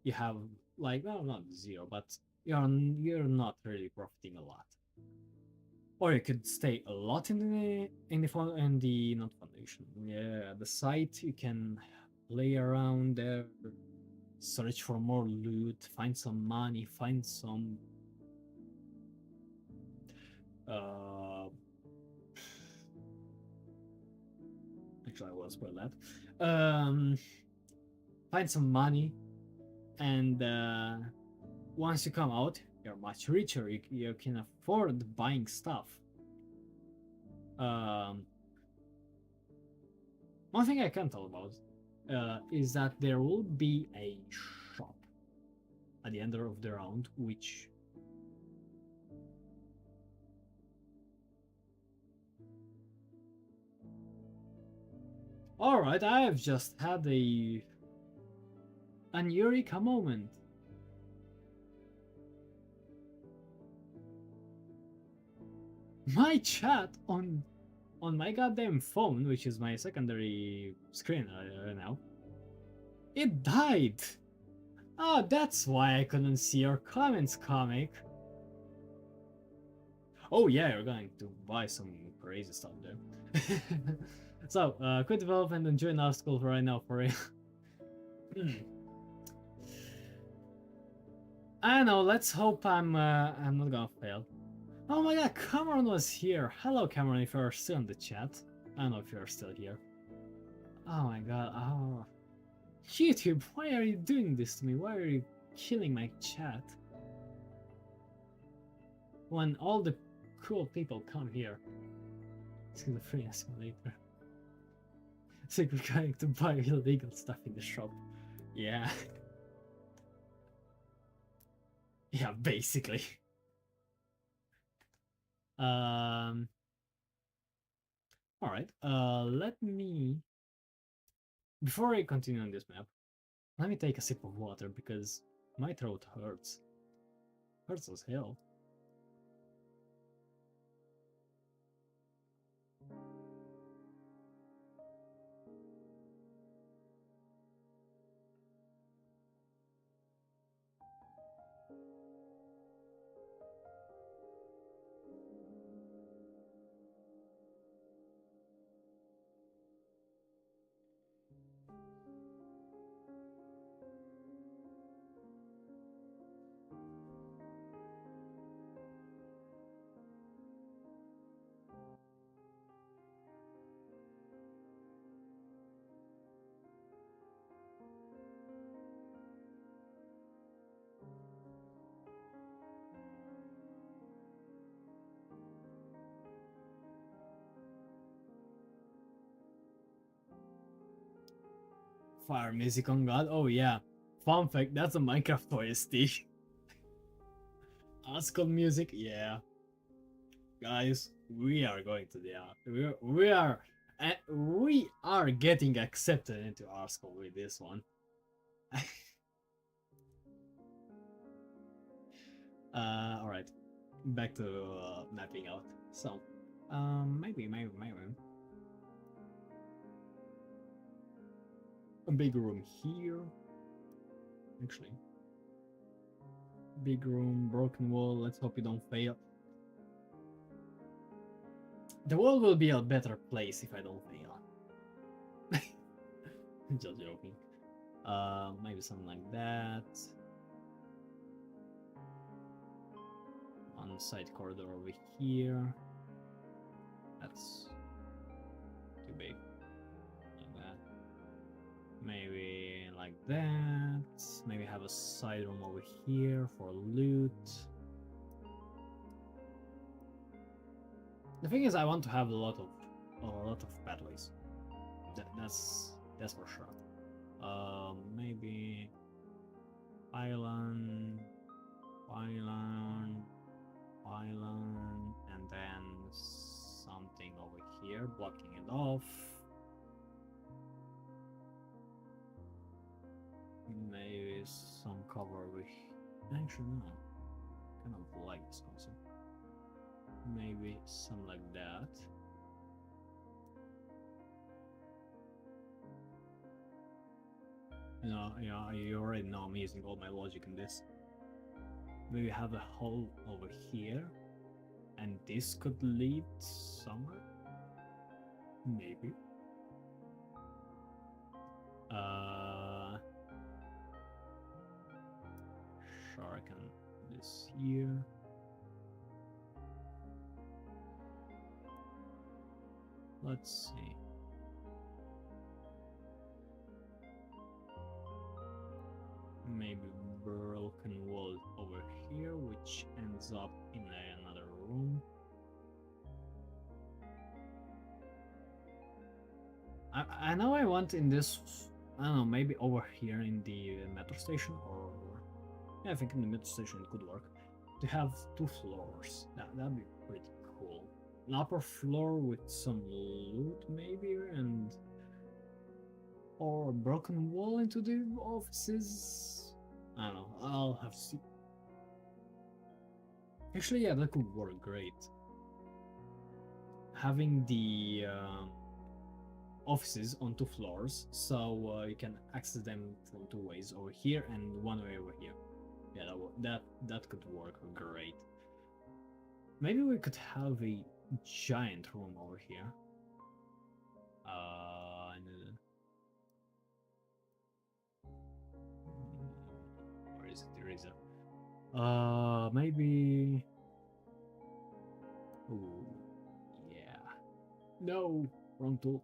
A: You have, like, well, not 0, but you're not really profiting a lot. Or you could stay a lot in the not foundation, yeah, the site. You can play around there, search for more loot, find some money, find some actually I will spoil that. Find some money, and once you come out, you're much richer. You can afford buying stuff. One thing I can tell about is that there will be a shop at the end of the round, which alright, I have just had an eureka moment. My chat on my goddamn phone, which is my secondary screen right now, it died. Oh, that's why I couldn't see your comments, comic. Oh yeah, you're going to buy some crazy stuff there. So, quit development and join our school right now for real. I don't know, let's hope I'm not gonna fail. Oh my god, Cameron was here. Hello Cameron, if you're still in the chat. I don't know if you're still here. Oh my god, oh. YouTube, why are you doing this to me? Why are you killing my chat? When all the cool people come here. Schizophrenia simulator. It's like we're going to buy illegal stuff in the shop. Yeah. Yeah, basically. Alright, let me... Before I continue on this map, let me take a sip of water because my throat hurts. Hurts as hell. Fire music on God. Oh yeah. Fun fact, that's a Minecraft OST. Ascol music, yeah. Guys, we are going to the we are getting accepted into Ascol with this one. Alright. Back to mapping out. So, maybe. A big room here. Actually. Big room, broken wall, let's hope you don't fail. The world will be a better place if I don't fail. Just joking. Maybe something like that. One side corridor over here. That's too big. Like that. Maybe like that. Maybe have a side room over here for loot. The thing is, I want to have a lot of pathways. That's for sure. Maybe island, and then something over here blocking it off. Maybe some cover with. Actually, no. Kind of like this concept. Maybe some like that. You already know I'm using all my logic in this. Maybe have a hole over here, and this could lead somewhere. Maybe. Sure, I can do this here. Let's see. Maybe broken wall over here, which ends up in another room. I know I want in this, I don't know, maybe over here in the metro station, or yeah, I think in the metro station it could work, to have 2 floors. That'd be pretty cool. An upper floor with some loot maybe, and or a broken wall into the offices. I don't know, I'll have to see. Actually, yeah, that could work great. Having the offices on 2 floors, so you can access them from 2 ways, over here and 1 way over here. Yeah, that could work great. Maybe we could have a giant room over here. Where is it? There is a. Maybe. Ooh, yeah. No, wrong tool.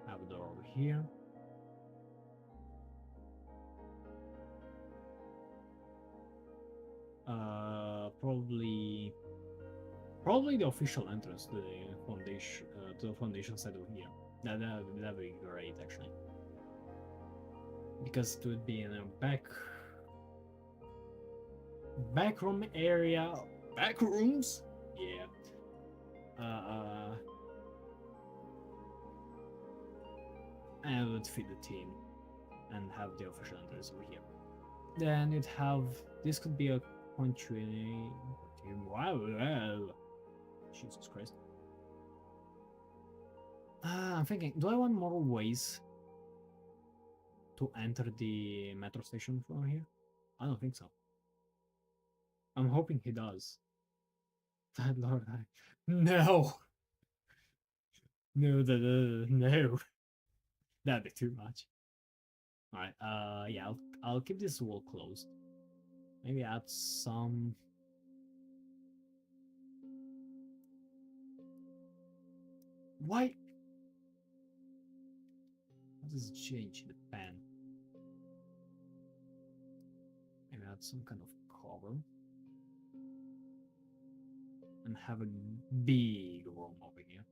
A: Have a door over here. Probably the official entrance to the foundation side over here. That'd be great actually, because it would be in a back room area, back rooms. Yeah. And I would feed the team and have the official entrance over here. Then you'd have, this could be a country. Wow. Jesus Christ. I'm thinking, do I want more ways to enter the metro station from here? I don't think so. I'm hoping he does. That Lord, no. No, no. That'd be too much. Alright, yeah, I'll keep this wall closed. Maybe add some. Why? What does it change in the pen? Maybe add some kind of cover. And have a big room over here.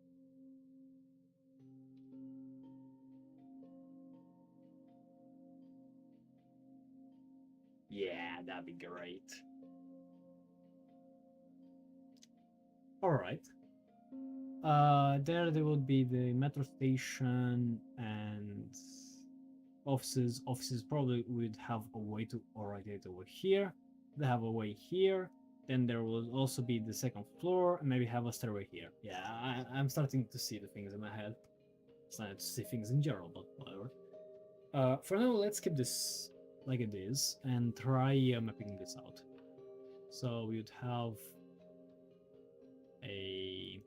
A: that'd be great. Alright. There would be the metro station and offices. Offices probably would have a way to orientate over here. They have a way here. Then there will also be the second floor and maybe have a stairway here. Yeah, I'm starting to see the things in my head. It's not to see things in general, but whatever. For now, let's keep this like it is and try mapping this out. So we'd have a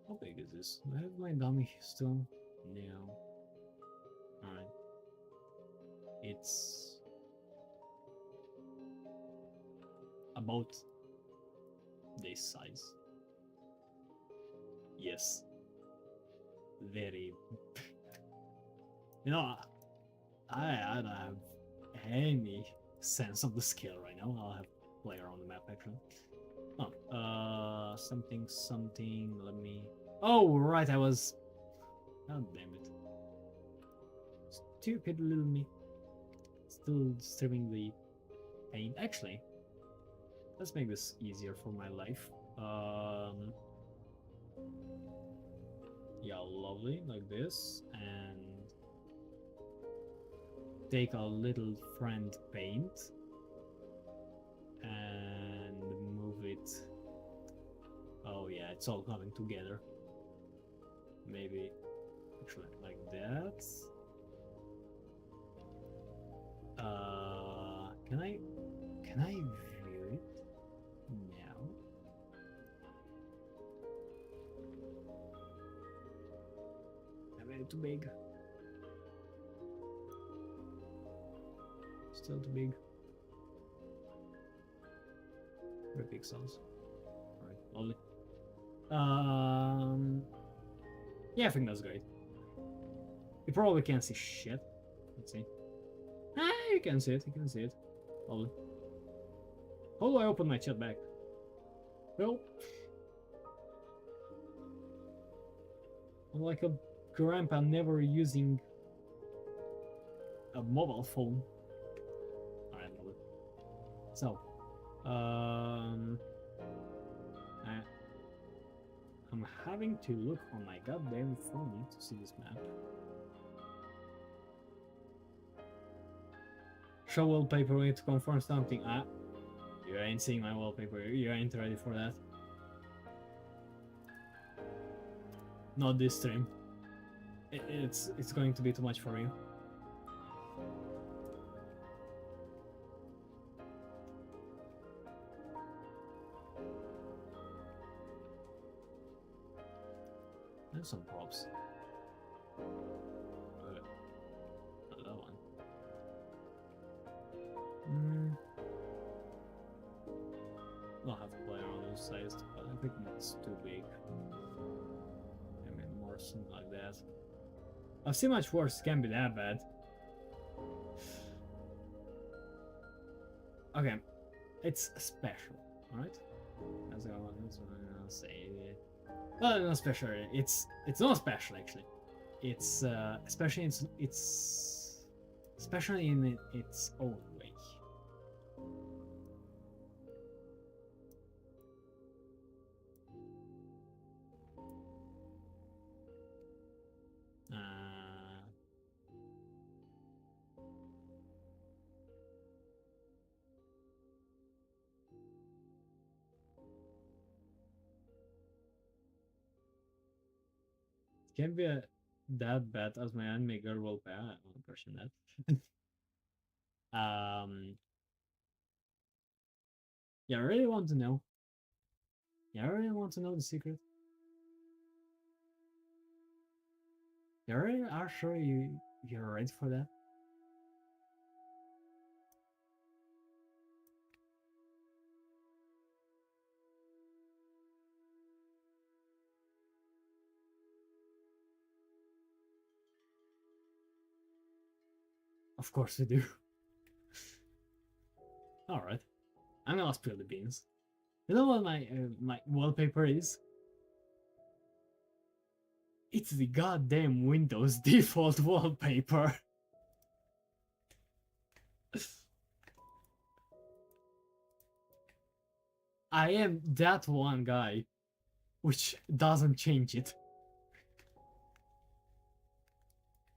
A: how big is this? Do I have my dummy still? No. Alright. It's about this size. Yes. Very. You know, I don't have any sense of the scale right now. I'll have to play around the map actually. Oh, something. Let me. Oh, right, I was. God damn it. Stupid little me. Still disturbing the paint. Actually, let's make this easier for my life. Yeah, lovely, like this, and take a little friend paint and move it. Oh yeah, it's all coming together. Maybe actually like that. Can I view it now? I made it too big. Still too big. 3 pixels. Alright, lovely. Yeah, I think that's great. You probably can't see shit. Let's see. Ah, you can see it. You can see it. Lovely. How do I open my chat back? Well, I'm like a grandpa never using a mobile phone. Alright, lovely. So, I'm having to look on my goddamn phone to see this map. Show wallpaper, we need to confirm something. Ah, you ain't seeing my wallpaper, you ain't ready for that. Not this stream. It's going to be too much for you. There's some props. Not that one. I'll have to play around with size, but I think it's too big. I mean, more something like that. I've seen much worse. It can't be that bad. Okay, it's special, alright? That's what I'll say. Well, not special. It's not special actually. It's especially especially in its own way. Can't be that bad as my anime girl will pay. I won't question that. Yeah, I really want to know. Yeah, I really want to know the secret. You really are sure you're ready for that? Of course we do. Alright. I'm gonna spill the beans. You know what my wallpaper is? It's the goddamn Windows default wallpaper. I am that one guy which doesn't change it.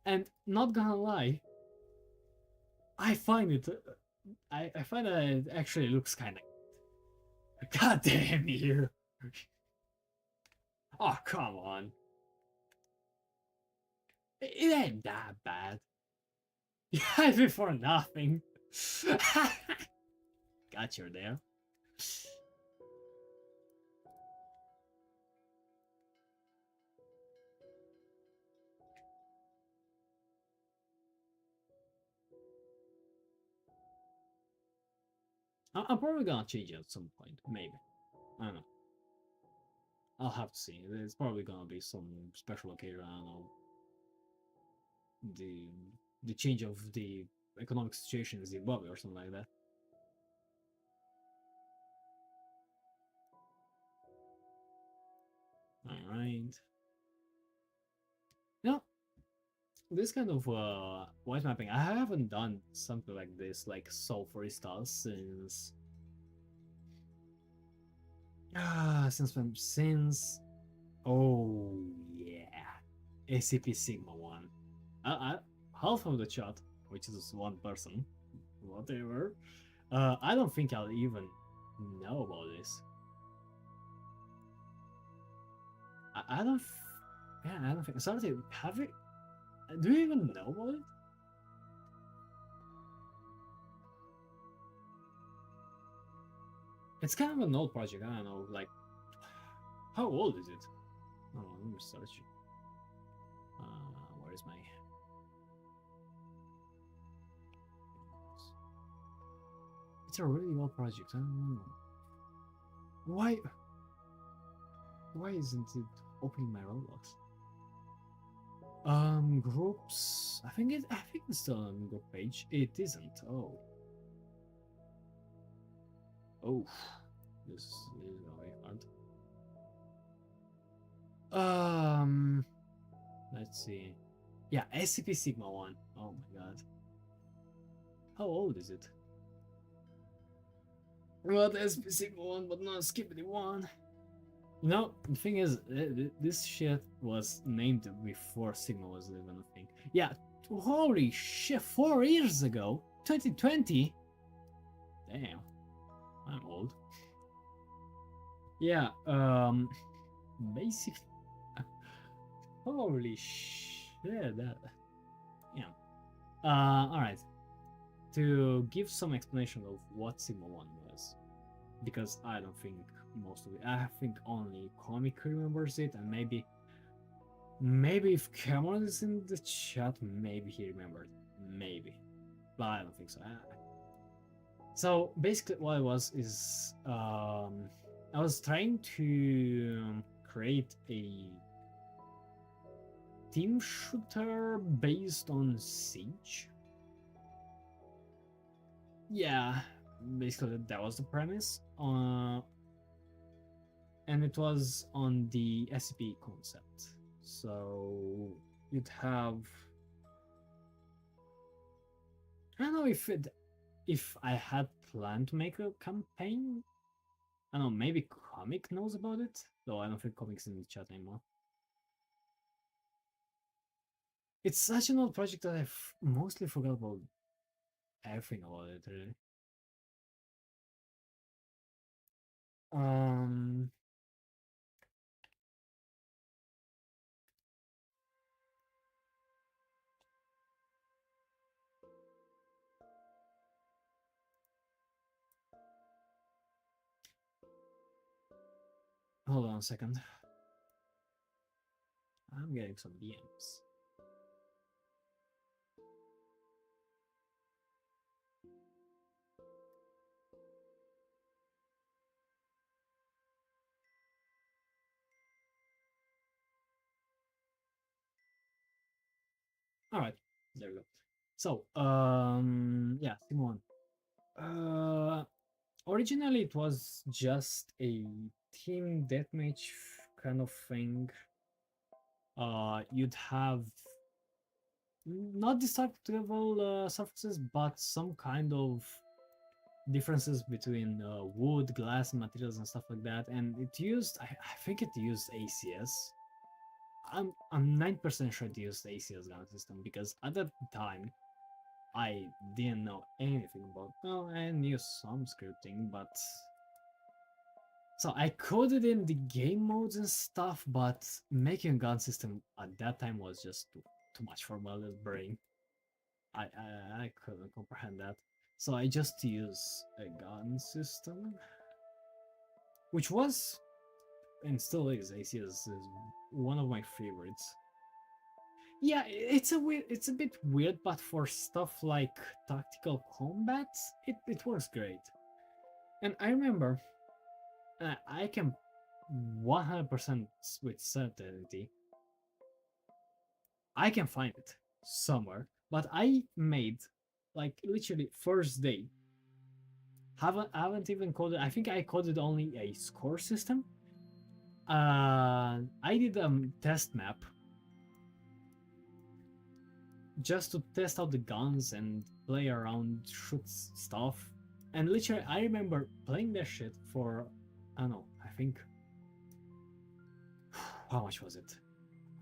A: And not gonna lie, I find it I find that it actually looks kinda God damn you. Oh come on. It ain't that bad. You had it for nothing. Got you there. I'm probably gonna change it at some point, maybe. I don't know. I'll have to see. There's probably gonna be some special occasion. I don't know. The the change of the economic situation in Zimbabwe or something like that. All right. No, this kind of white mapping, I haven't done something like this, like so for instance, since oh yeah, SCP Sigma 1. Half of the chat, which is one person, whatever. I don't think I'll even know about this. I don't. Yeah, I don't think. Sorry, have it? Do you even know about it? It's kind of an old project. I don't know. Like, how old is it? Oh, let me search. Where is my? It's a really old project. I don't know. Why? Why isn't it opening my Roblox? Groups. I think it's still on the group page. It isn't. Oh. Oh. This is very hard. Let's see. Yeah, SCP Sigma 1. Oh my god. How old is it? What SCP Sigma 1, but not Skippity 1? You know, the thing is, this shit was named before Sigma was even a thing. Yeah, holy shit, 4 years ago? 2020? Damn, I'm old. Yeah, basically, holy shit, that, yeah. Alright, to give some explanation of what Sigma 1 was, because I don't think most of it, I think only Comic remembers it, and maybe if Cameron is in the chat, maybe he remembered, maybe, but I don't think so. So basically what it was is I was trying to create a team shooter based on Siege. Yeah, basically that was the premise. And it was on the SCP concept. So you'd have, I don't know if I had planned to make a campaign. I don't know, maybe Comic knows about it, though I don't think Comic's in the chat anymore. It's such an old project that I mostly forgot about everything about it, really. Hold on a second. I'm getting some DMs. All right, there we go. So, yeah, Simone. Originally it was just a team deathmatch kind of thing. you'd have not destructible surfaces, but some kind of differences between wood, glass, materials, and stuff like that. And it used, I think it used ACS. I'm 9% sure it used ACS gun system because at that time I didn't know anything about. Well, I knew some scripting, but so I coded in the game modes and stuff. But making a gun system at that time was just too much for my little brain. I couldn't comprehend that. So I just used a gun system, which was and still is. ACS is one of my favorites. Yeah, it's a bit weird, but for stuff like tactical combat, it works great. And I remember, I can 100% with certainty, I can find it somewhere. But I made, like, literally first day. Haven't even coded. I think I coded only a score system. I did a test map just to test out the guns and play around, shoot stuff. And literally, I remember playing that shit for, I don't know, I think, how much was it?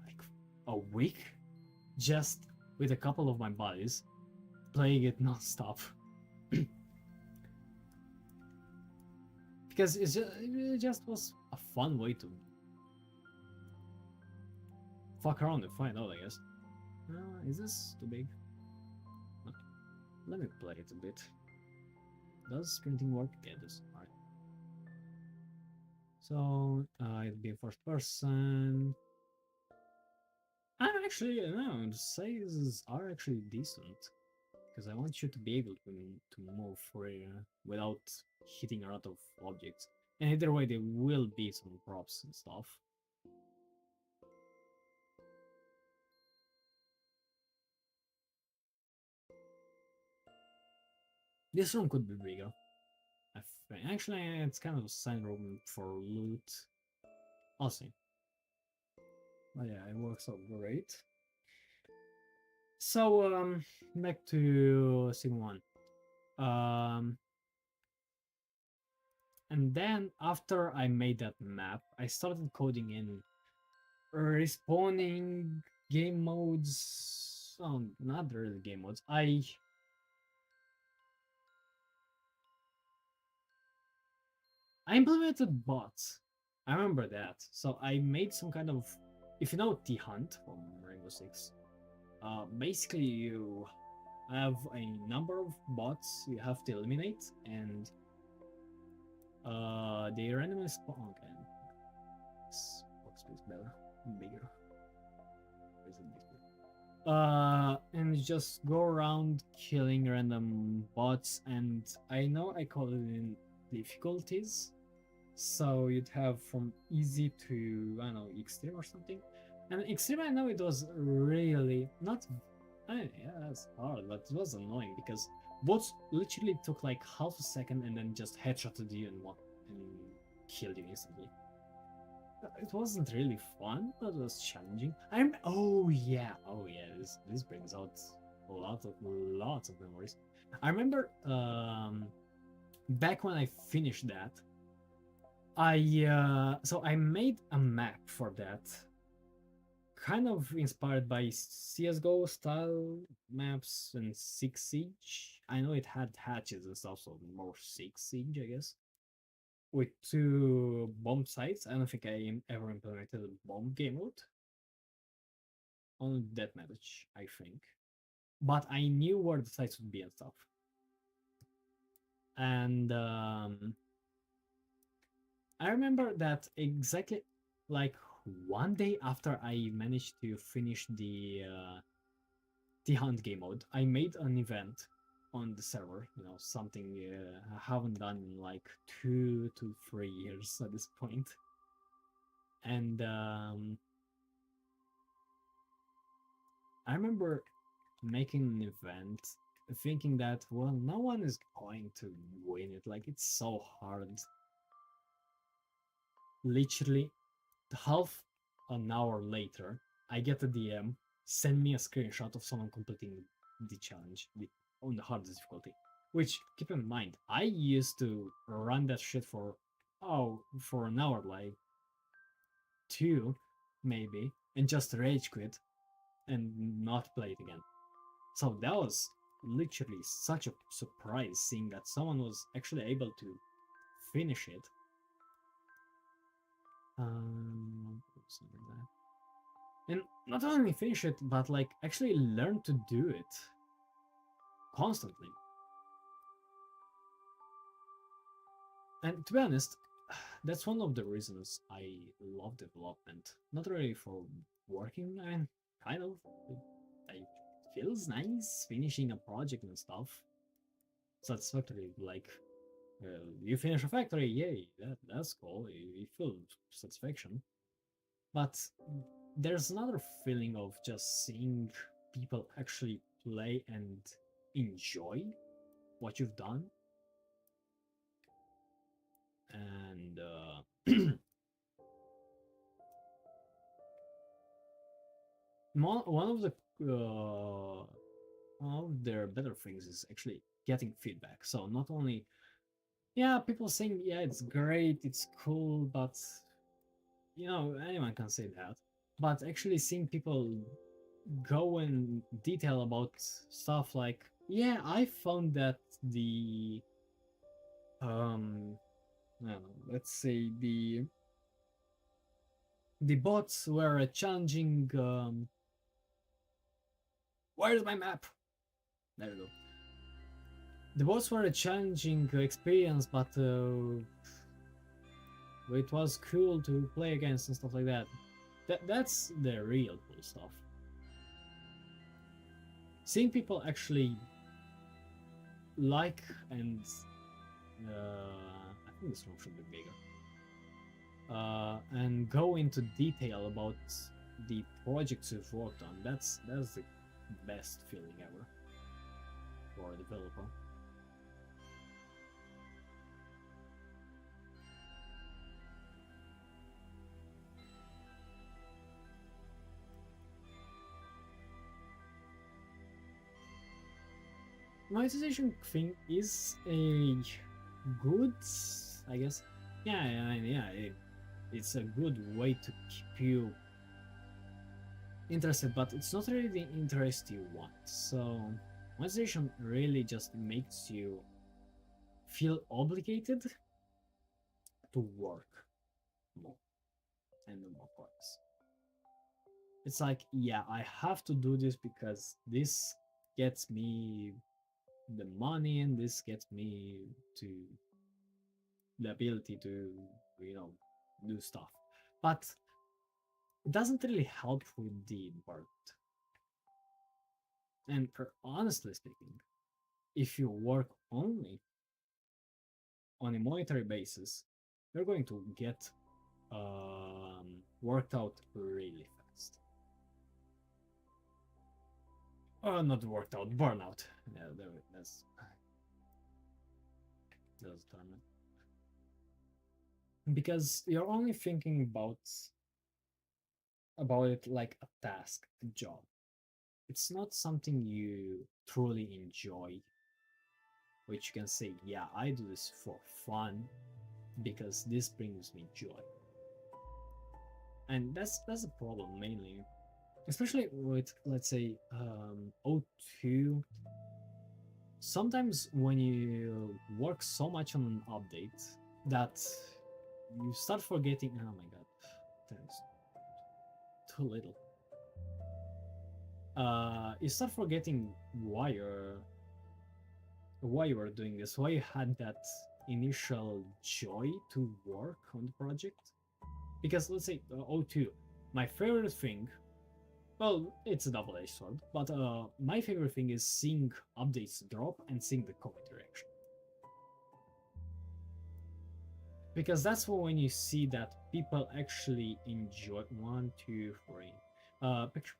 A: Like a week? Just with a couple of my buddies, playing it non-stop. Because it just was a fun way to fuck around and find out, I guess. Is this too big? No. Let me play it a bit. Does sprinting work? Yeah, it does. Alright. So, it'll be first person. I'm actually, no, the sizes are actually decent. Because I want you to be able to move free without hitting a lot of objects. And either way, there will be some props and stuff. This room could be bigger. I think. Actually, it's kind of a side room for loot. I'll see. But yeah, it works out great. So, back to Sigma 1. And then after I made that map, I started coding in respawning game modes. Oh, not really game modes. I implemented bots. I remember that. So I made some kind of, if you know T-Hunt from Rainbow Six, basically you have a number of bots you have to eliminate, and they randomly spawn. Okay, this workspace better, bigger. And just go around killing random bots, and I know I call it in difficulties. So you'd have from easy to, I don't know, extreme or something. And extreme, I know it was really not. I mean, yeah, that's hard, but it was annoying because bots literally took like half a second and then just headshotted you and killed you instantly. It wasn't really fun, but it was challenging. Oh yeah. This brings out lots of memories. I remember back when I finished that, I made a map for that, kind of inspired by CS:GO style maps and Six Siege. I know it had hatches and stuff, so more Six Siege, I guess. With 2 bomb sites. I don't think I ever implemented a bomb game mode. Only deathmatch, I think. But I knew where the sites would be and stuff. And I remember that exactly like one day after I managed to finish the Hunt game mode, I made an event on the server, something I haven't done in like 2 to 3 years at this point. And I remember making an event thinking that, well, no one is going to win it, like it's so hard. Literally half an hour later, I get a DM, send me a screenshot of someone completing the challenge on the hardest difficulty. Which, keep in mind, I used to run that shit for an hour, like two, maybe, and just rage quit and not play it again. So that was literally such a surprise seeing that someone was actually able to finish it. Something like that. And not only finish it, but like actually learn to do it constantly. And to be honest, that's one of the reasons I love development. Not really for working, I mean, kind of. It feels nice finishing a project and stuff. Satisfactory, like you finish a factory, yay, that's cool. You feel satisfaction. But there's another feeling of just seeing people actually play and enjoy what you've done. And one of the one of their better things is actually getting feedback. So not only, yeah, people saying, yeah, it's great, it's cool, but you know, anyone can say that. But actually seeing people go in detail about stuff like, yeah, I found that the I don't know, let's say the bots were challenging where's my map? There you go. The bots were a challenging experience, but it was cool to play against and stuff like that. That's the real cool stuff. Seeing people actually like and I think this room should be bigger. And go into detail about the projects you've worked on. That's the best feeling ever for a developer. Monetization thing is a good, I guess. Yeah, it's a good way to keep you interested, but it's not really the interest you want. So monetization really just makes you feel obligated to work more and do more projects. It's like, yeah, I have to do this because this gets me the money and this gets me to the ability to, you know, do stuff. But it doesn't really help with the burnout. And honestly speaking, if you work only on a monetary basis, you're going to get worked out really fast. Oh, not worked out, burnout. Yeah, that's the term. Because you're only thinking about it like a task, a job. It's not something you truly enjoy, which you can say, yeah, I do this for fun because this brings me joy. And that's a problem mainly, especially with, let's say, O2. Sometimes when you work so much on an update that you start forgetting, oh my god, thanks, too little. You start forgetting why you were doing this, why you had that initial joy to work on the project. Because let's say O2, my favorite thing, well, it's a double-edged sword, but my favorite thing is seeing updates drop and seeing the comment reaction. Because that's when you see that people actually enjoy, one, two, three,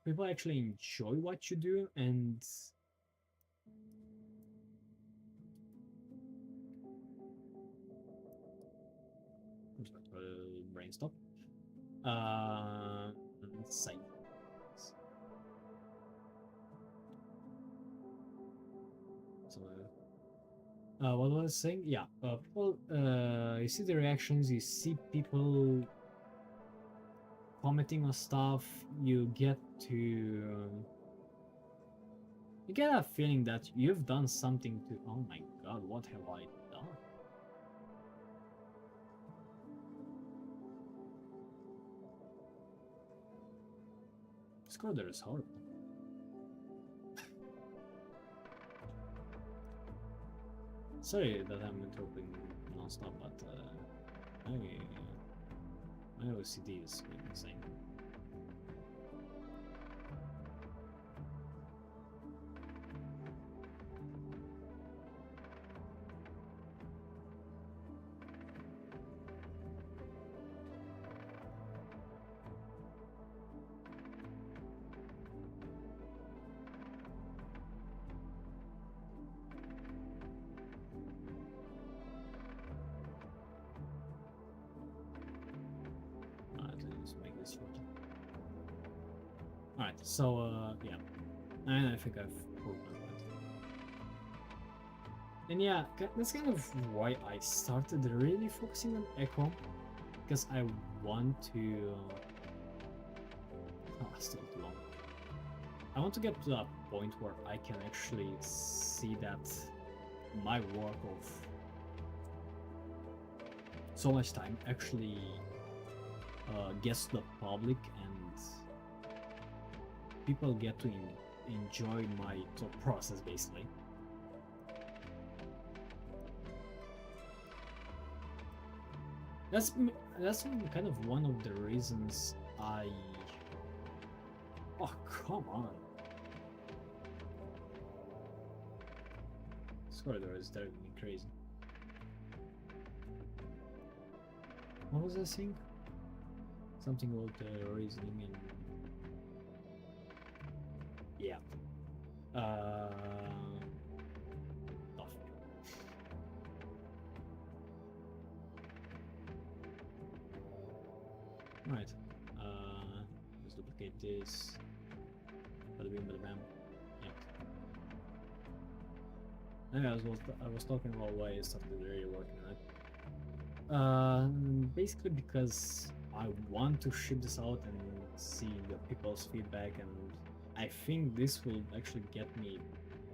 A: people actually enjoy what you do, and brain stop. Save. So, what was I saying? Yeah, people, you see the reactions, you see people commenting on stuff, you get a feeling that you've done something to, oh my god, what have I done? This corridor is horrible. Sorry that I'm interrupting non-stop, but my OCD is going insane. Make this shorter. Alright, so yeah. And I think I've proved my point. And yeah, that's kind of why I started really focusing on Echo. Because I want to still too long. I want to get to that point where I can actually see that my work of so much time actually gets to the public and people get to enjoy my thought process, basically. That's kind of one of the reasons I... Oh, come on. This corridor is driving me crazy. What was I saying? Something about reasoning and... Yeah. Tough. Right. Let's duplicate this. Bada bing, bada bam. Yeah. Anyway, I was talking about why I started really working on it. Basically because I want to ship this out and see the people's feedback, and I think this will actually get me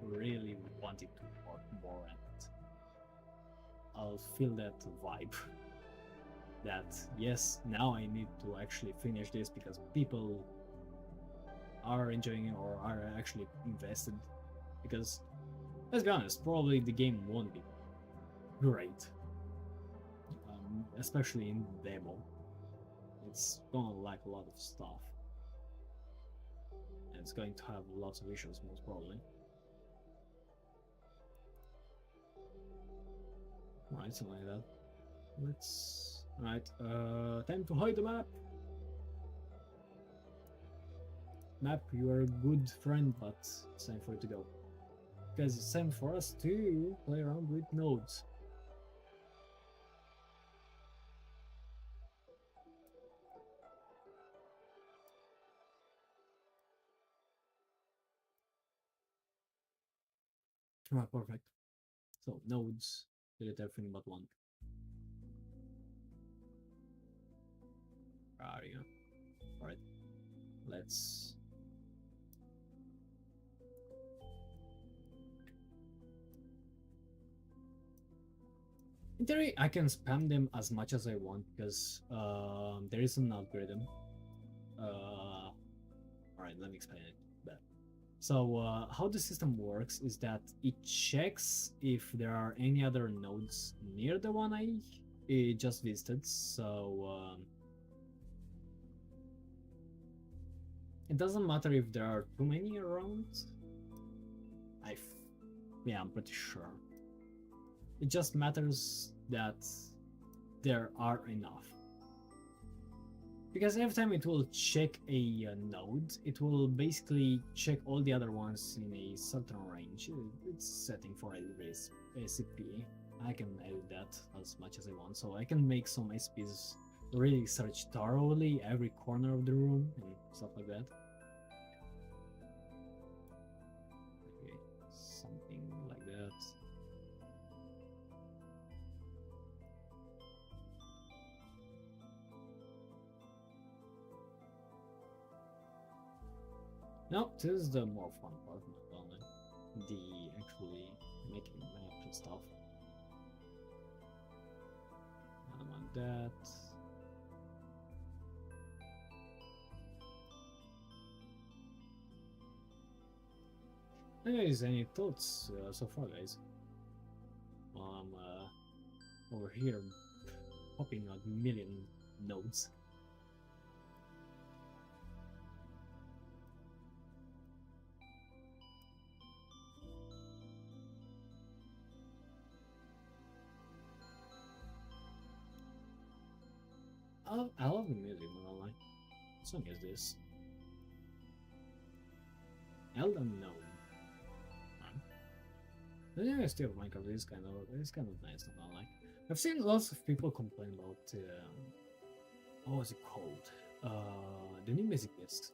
A: really wanting to work more, and I'll feel that vibe that yes, now I need to actually finish this because people are enjoying it or are actually invested. Because let's be honest, probably the game won't be great, especially in the demo. It's gonna lack a lot of stuff, and it's going to have lots of issues, most probably. Right, something like that. Let's... Alright, time to hide the map! Map, you are a good friend, but it's time for you to go. Because it's time for us to play around with nodes. Alright, perfect. So, nodes, delete everything but one. There you go. Alright, let's... In theory, I can spam them as much as I want because there is an algorithm. Alright, let me explain it better. So how the system works is that it checks if there are any other nodes near the one I just visited. So it doesn't matter if there are too many around. Yeah, I'm pretty sure. It just matters that there are enough. Because every time it will check a node, it will basically check all the other ones in a certain range. It's setting for every SCP. I can edit that as much as I want, so I can make some SCPs really search thoroughly every corner of the room and stuff like that. Okay, something like that. No, this is the more fun part, not only the actually making maps and stuff. I don't want that. Anyways, any thoughts so far, guys? While I'm over here popping a million nodes. I love the music, not online. What song is this? Elden Gnome. The new style of Minecraft is kind of nice, not online. I've seen lots of people complain about what was it called? The new music discs.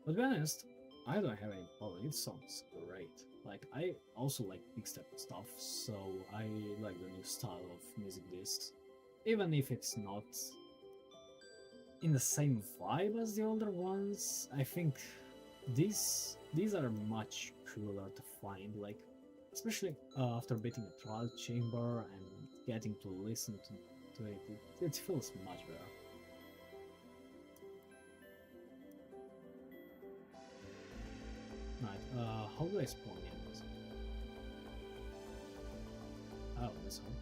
A: But to be honest, I don't have any problem. It sounds great. Like I also like big step stuff, so I like the new style of music discs, even if it's not in the same vibe as the older ones. I think these are much cooler to find, like especially after beating a trial chamber and getting to listen to it. It feels much better. Right, how do I spawn in this? Oh, this one.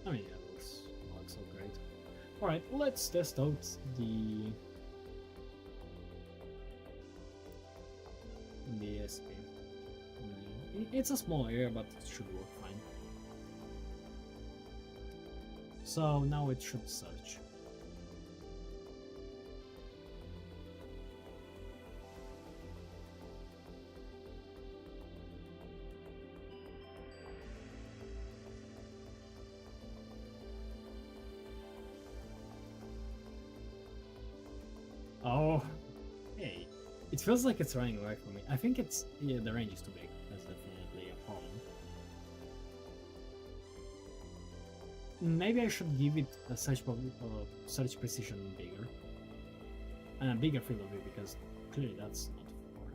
A: I mean, yeah, it looks so great. Alright, let's test out the SCP. It's a small area, but it should work fine. So now it should search. Oh, hey. It feels like it's running away from me. I think it's... yeah, the range is too big. That's definitely a problem. Maybe I should give it a search precision bigger. And a bigger field of view, because clearly that's not far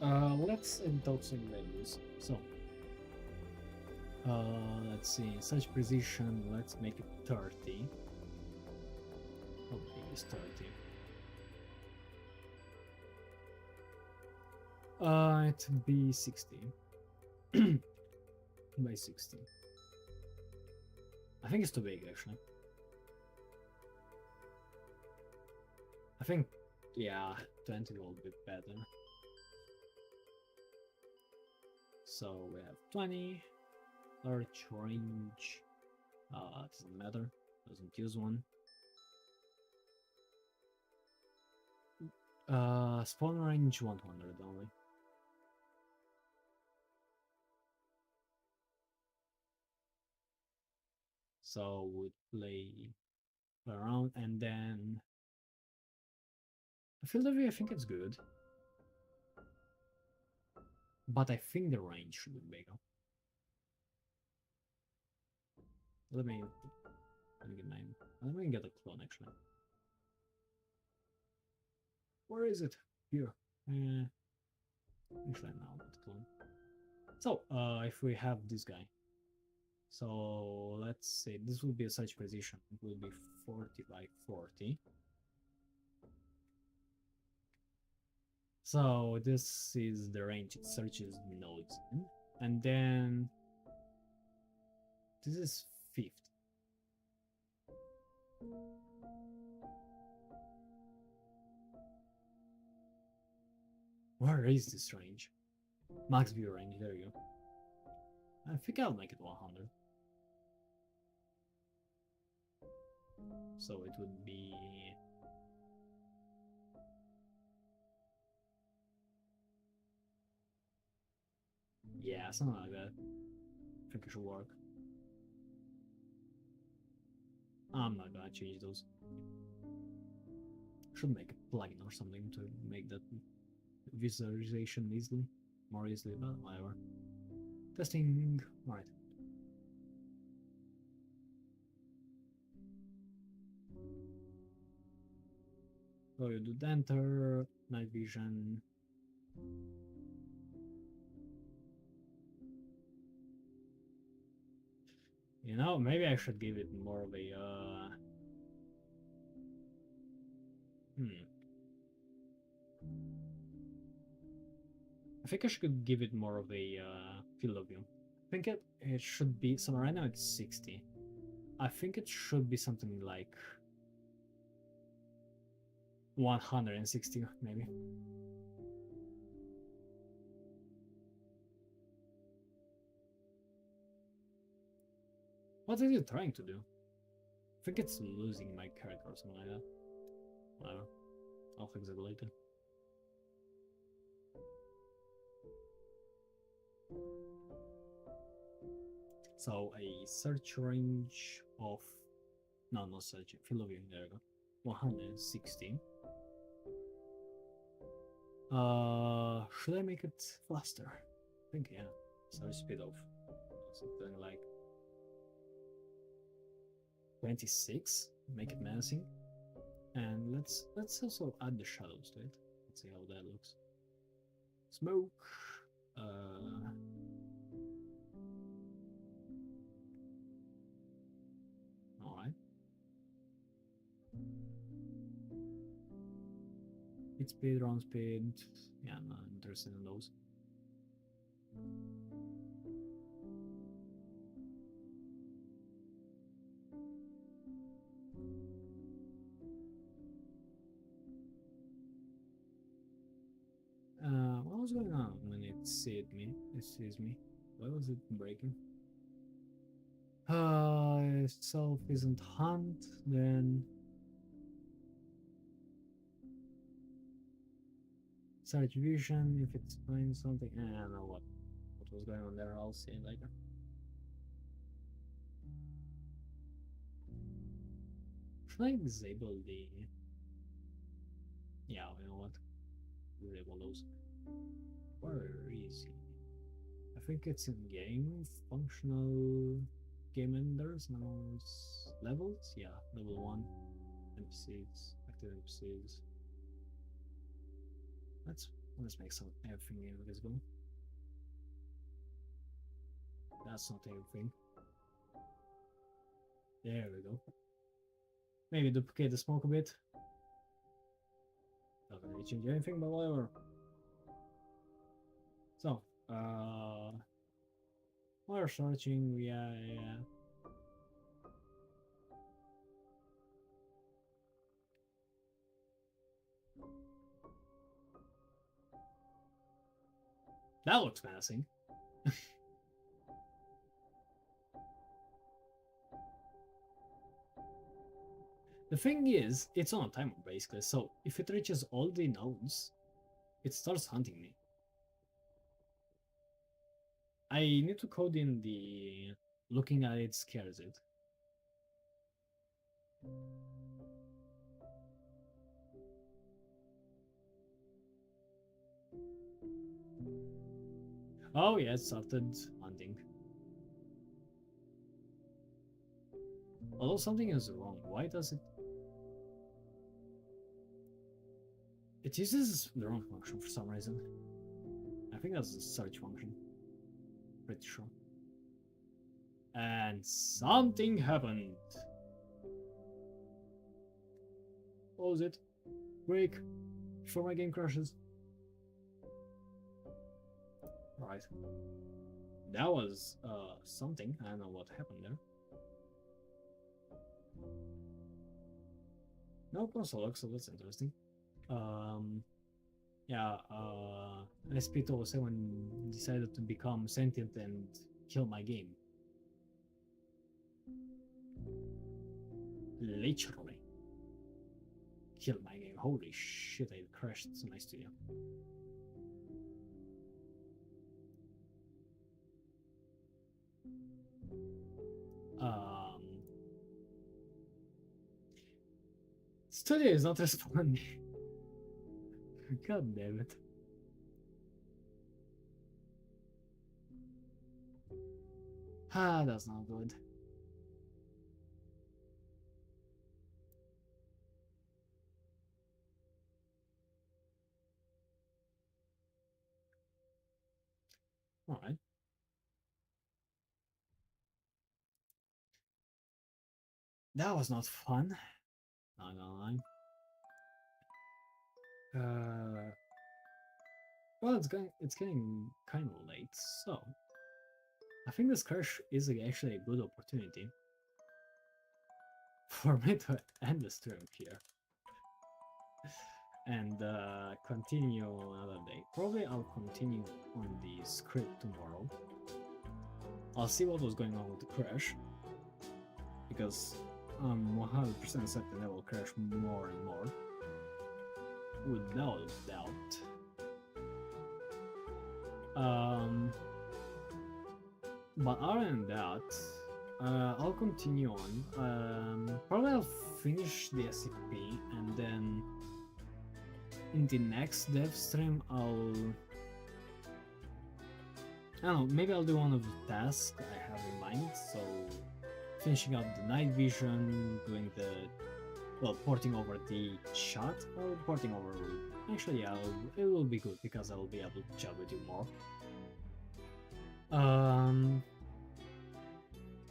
A: enough. Right. Let's edit out some values. So... let's see. Search precision, let's make it 30. How big is 30? It'd be 60 by 60. I think it's too big, actually. I think, yeah, 20 will be better. So we have 20, large range, doesn't matter, doesn't use one. Spawn range 100 only. So we'd play around, and then the field of view, I think it's good, but I think the range should be bigger. Let me get a clone actually. Where is it? Here. Actually, no, not clone. So, if we have this guy, so let's say this will be a search position. It will be 40 by 40. So this is the range it searches nodes in, and then this is 50. Where is this range? Max view range, there you go. I think I'll make it 100. So it would be... yeah, something like that. I think it should work. I'm not gonna change those. Should make a plugin or something to make that visualization more easily, but whatever. Testing, alright. So you do enter, night vision. You know, maybe I should give it more of a I think I should give it more of a field of view. I think it should be, so right now it's 60. I think it should be something like 160 maybe. What is it trying to do? I think it's losing my character or something like that. Whatever. I'll fix it later. So a search range of no search field of view, there we go. 160. Should I make it faster? I think yeah. Search speed of something like 26. Make it menacing. And let's also add the shadows to it. Let's see how that looks. Smoke. Alright. Hit speed, round speed. Yeah, I'm not interested in those. What was going on when it sees me? Why was it breaking? Itself isn't hunt, then search vision if it's doing something. I don't know what was going on there. I'll see it later. Should I disable the? Yeah, you know what? Disable those. Where is he? I think it's in game functional game enders. No levels. Yeah, level 1. NPCs, active NPCs. Let's make some everything invisible. That's not everything. There we go. Maybe duplicate the smoke a bit. Not gonna change anything, but whatever. So, we're searching. Yeah. That looks menacing. The thing is, it's on a timer basically, so if it reaches all the nodes, it starts hunting me. I need to code in the looking at it scares it. Oh yeah, it started hunting. Although something is wrong, why does it... It uses the wrong function for some reason. I think that's the search function. Pretty sure. And something happened. Close it. Break. Before my game crashes. Right. That was something. I don't know what happened there. No console log, so that's interesting. Yeah, SCP-7 decided to become sentient and kill my game. Literally. Kill my game. Holy shit, I crashed my studio. Studio is not responding. God damn it. Ah, that's not good. Alright. That was not fun. Not gonna lie. Well, it's getting kind of late, so I think this crash is actually a good opportunity for me to end the stream here and continue another day. Probably I'll continue on the script tomorrow. I'll see what was going on with the crash, because I'm 100% certain it will crash more and more, without doubt. But other than that, I'll continue on. Probably I'll finish the SCP, and then in the next dev stream I don't know, maybe I'll do one of the tasks I have in mind, so finishing up the night vision, doing the, well, porting over the chat, or porting over, actually yeah, it will be good, because I will be able to chat with you more.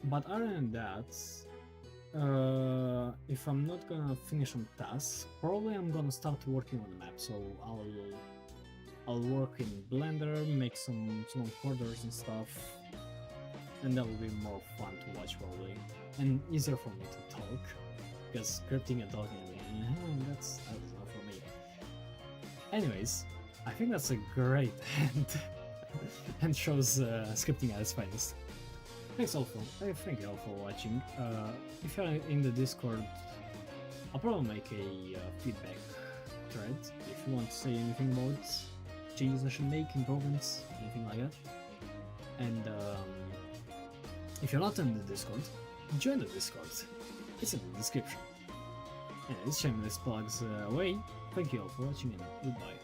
A: But other than that, if I'm not gonna finish on tasks, probably I'm gonna start working on the map, so I'll work in Blender, make some borders and stuff, and that will be more fun to watch probably, and easier for me to talk, because scripting and talking, that's not for me. Anyways, I think that's a great end, and shows scripting at its finest. Thank you all for watching. If you're in the Discord, I'll probably make a feedback thread if you want to say anything about changes I should make, improvements, anything like that. And if you're not in the Discord, join the Discord. It's in the description. Anyways, shameless plugs away. Thank you all for watching, and goodbye.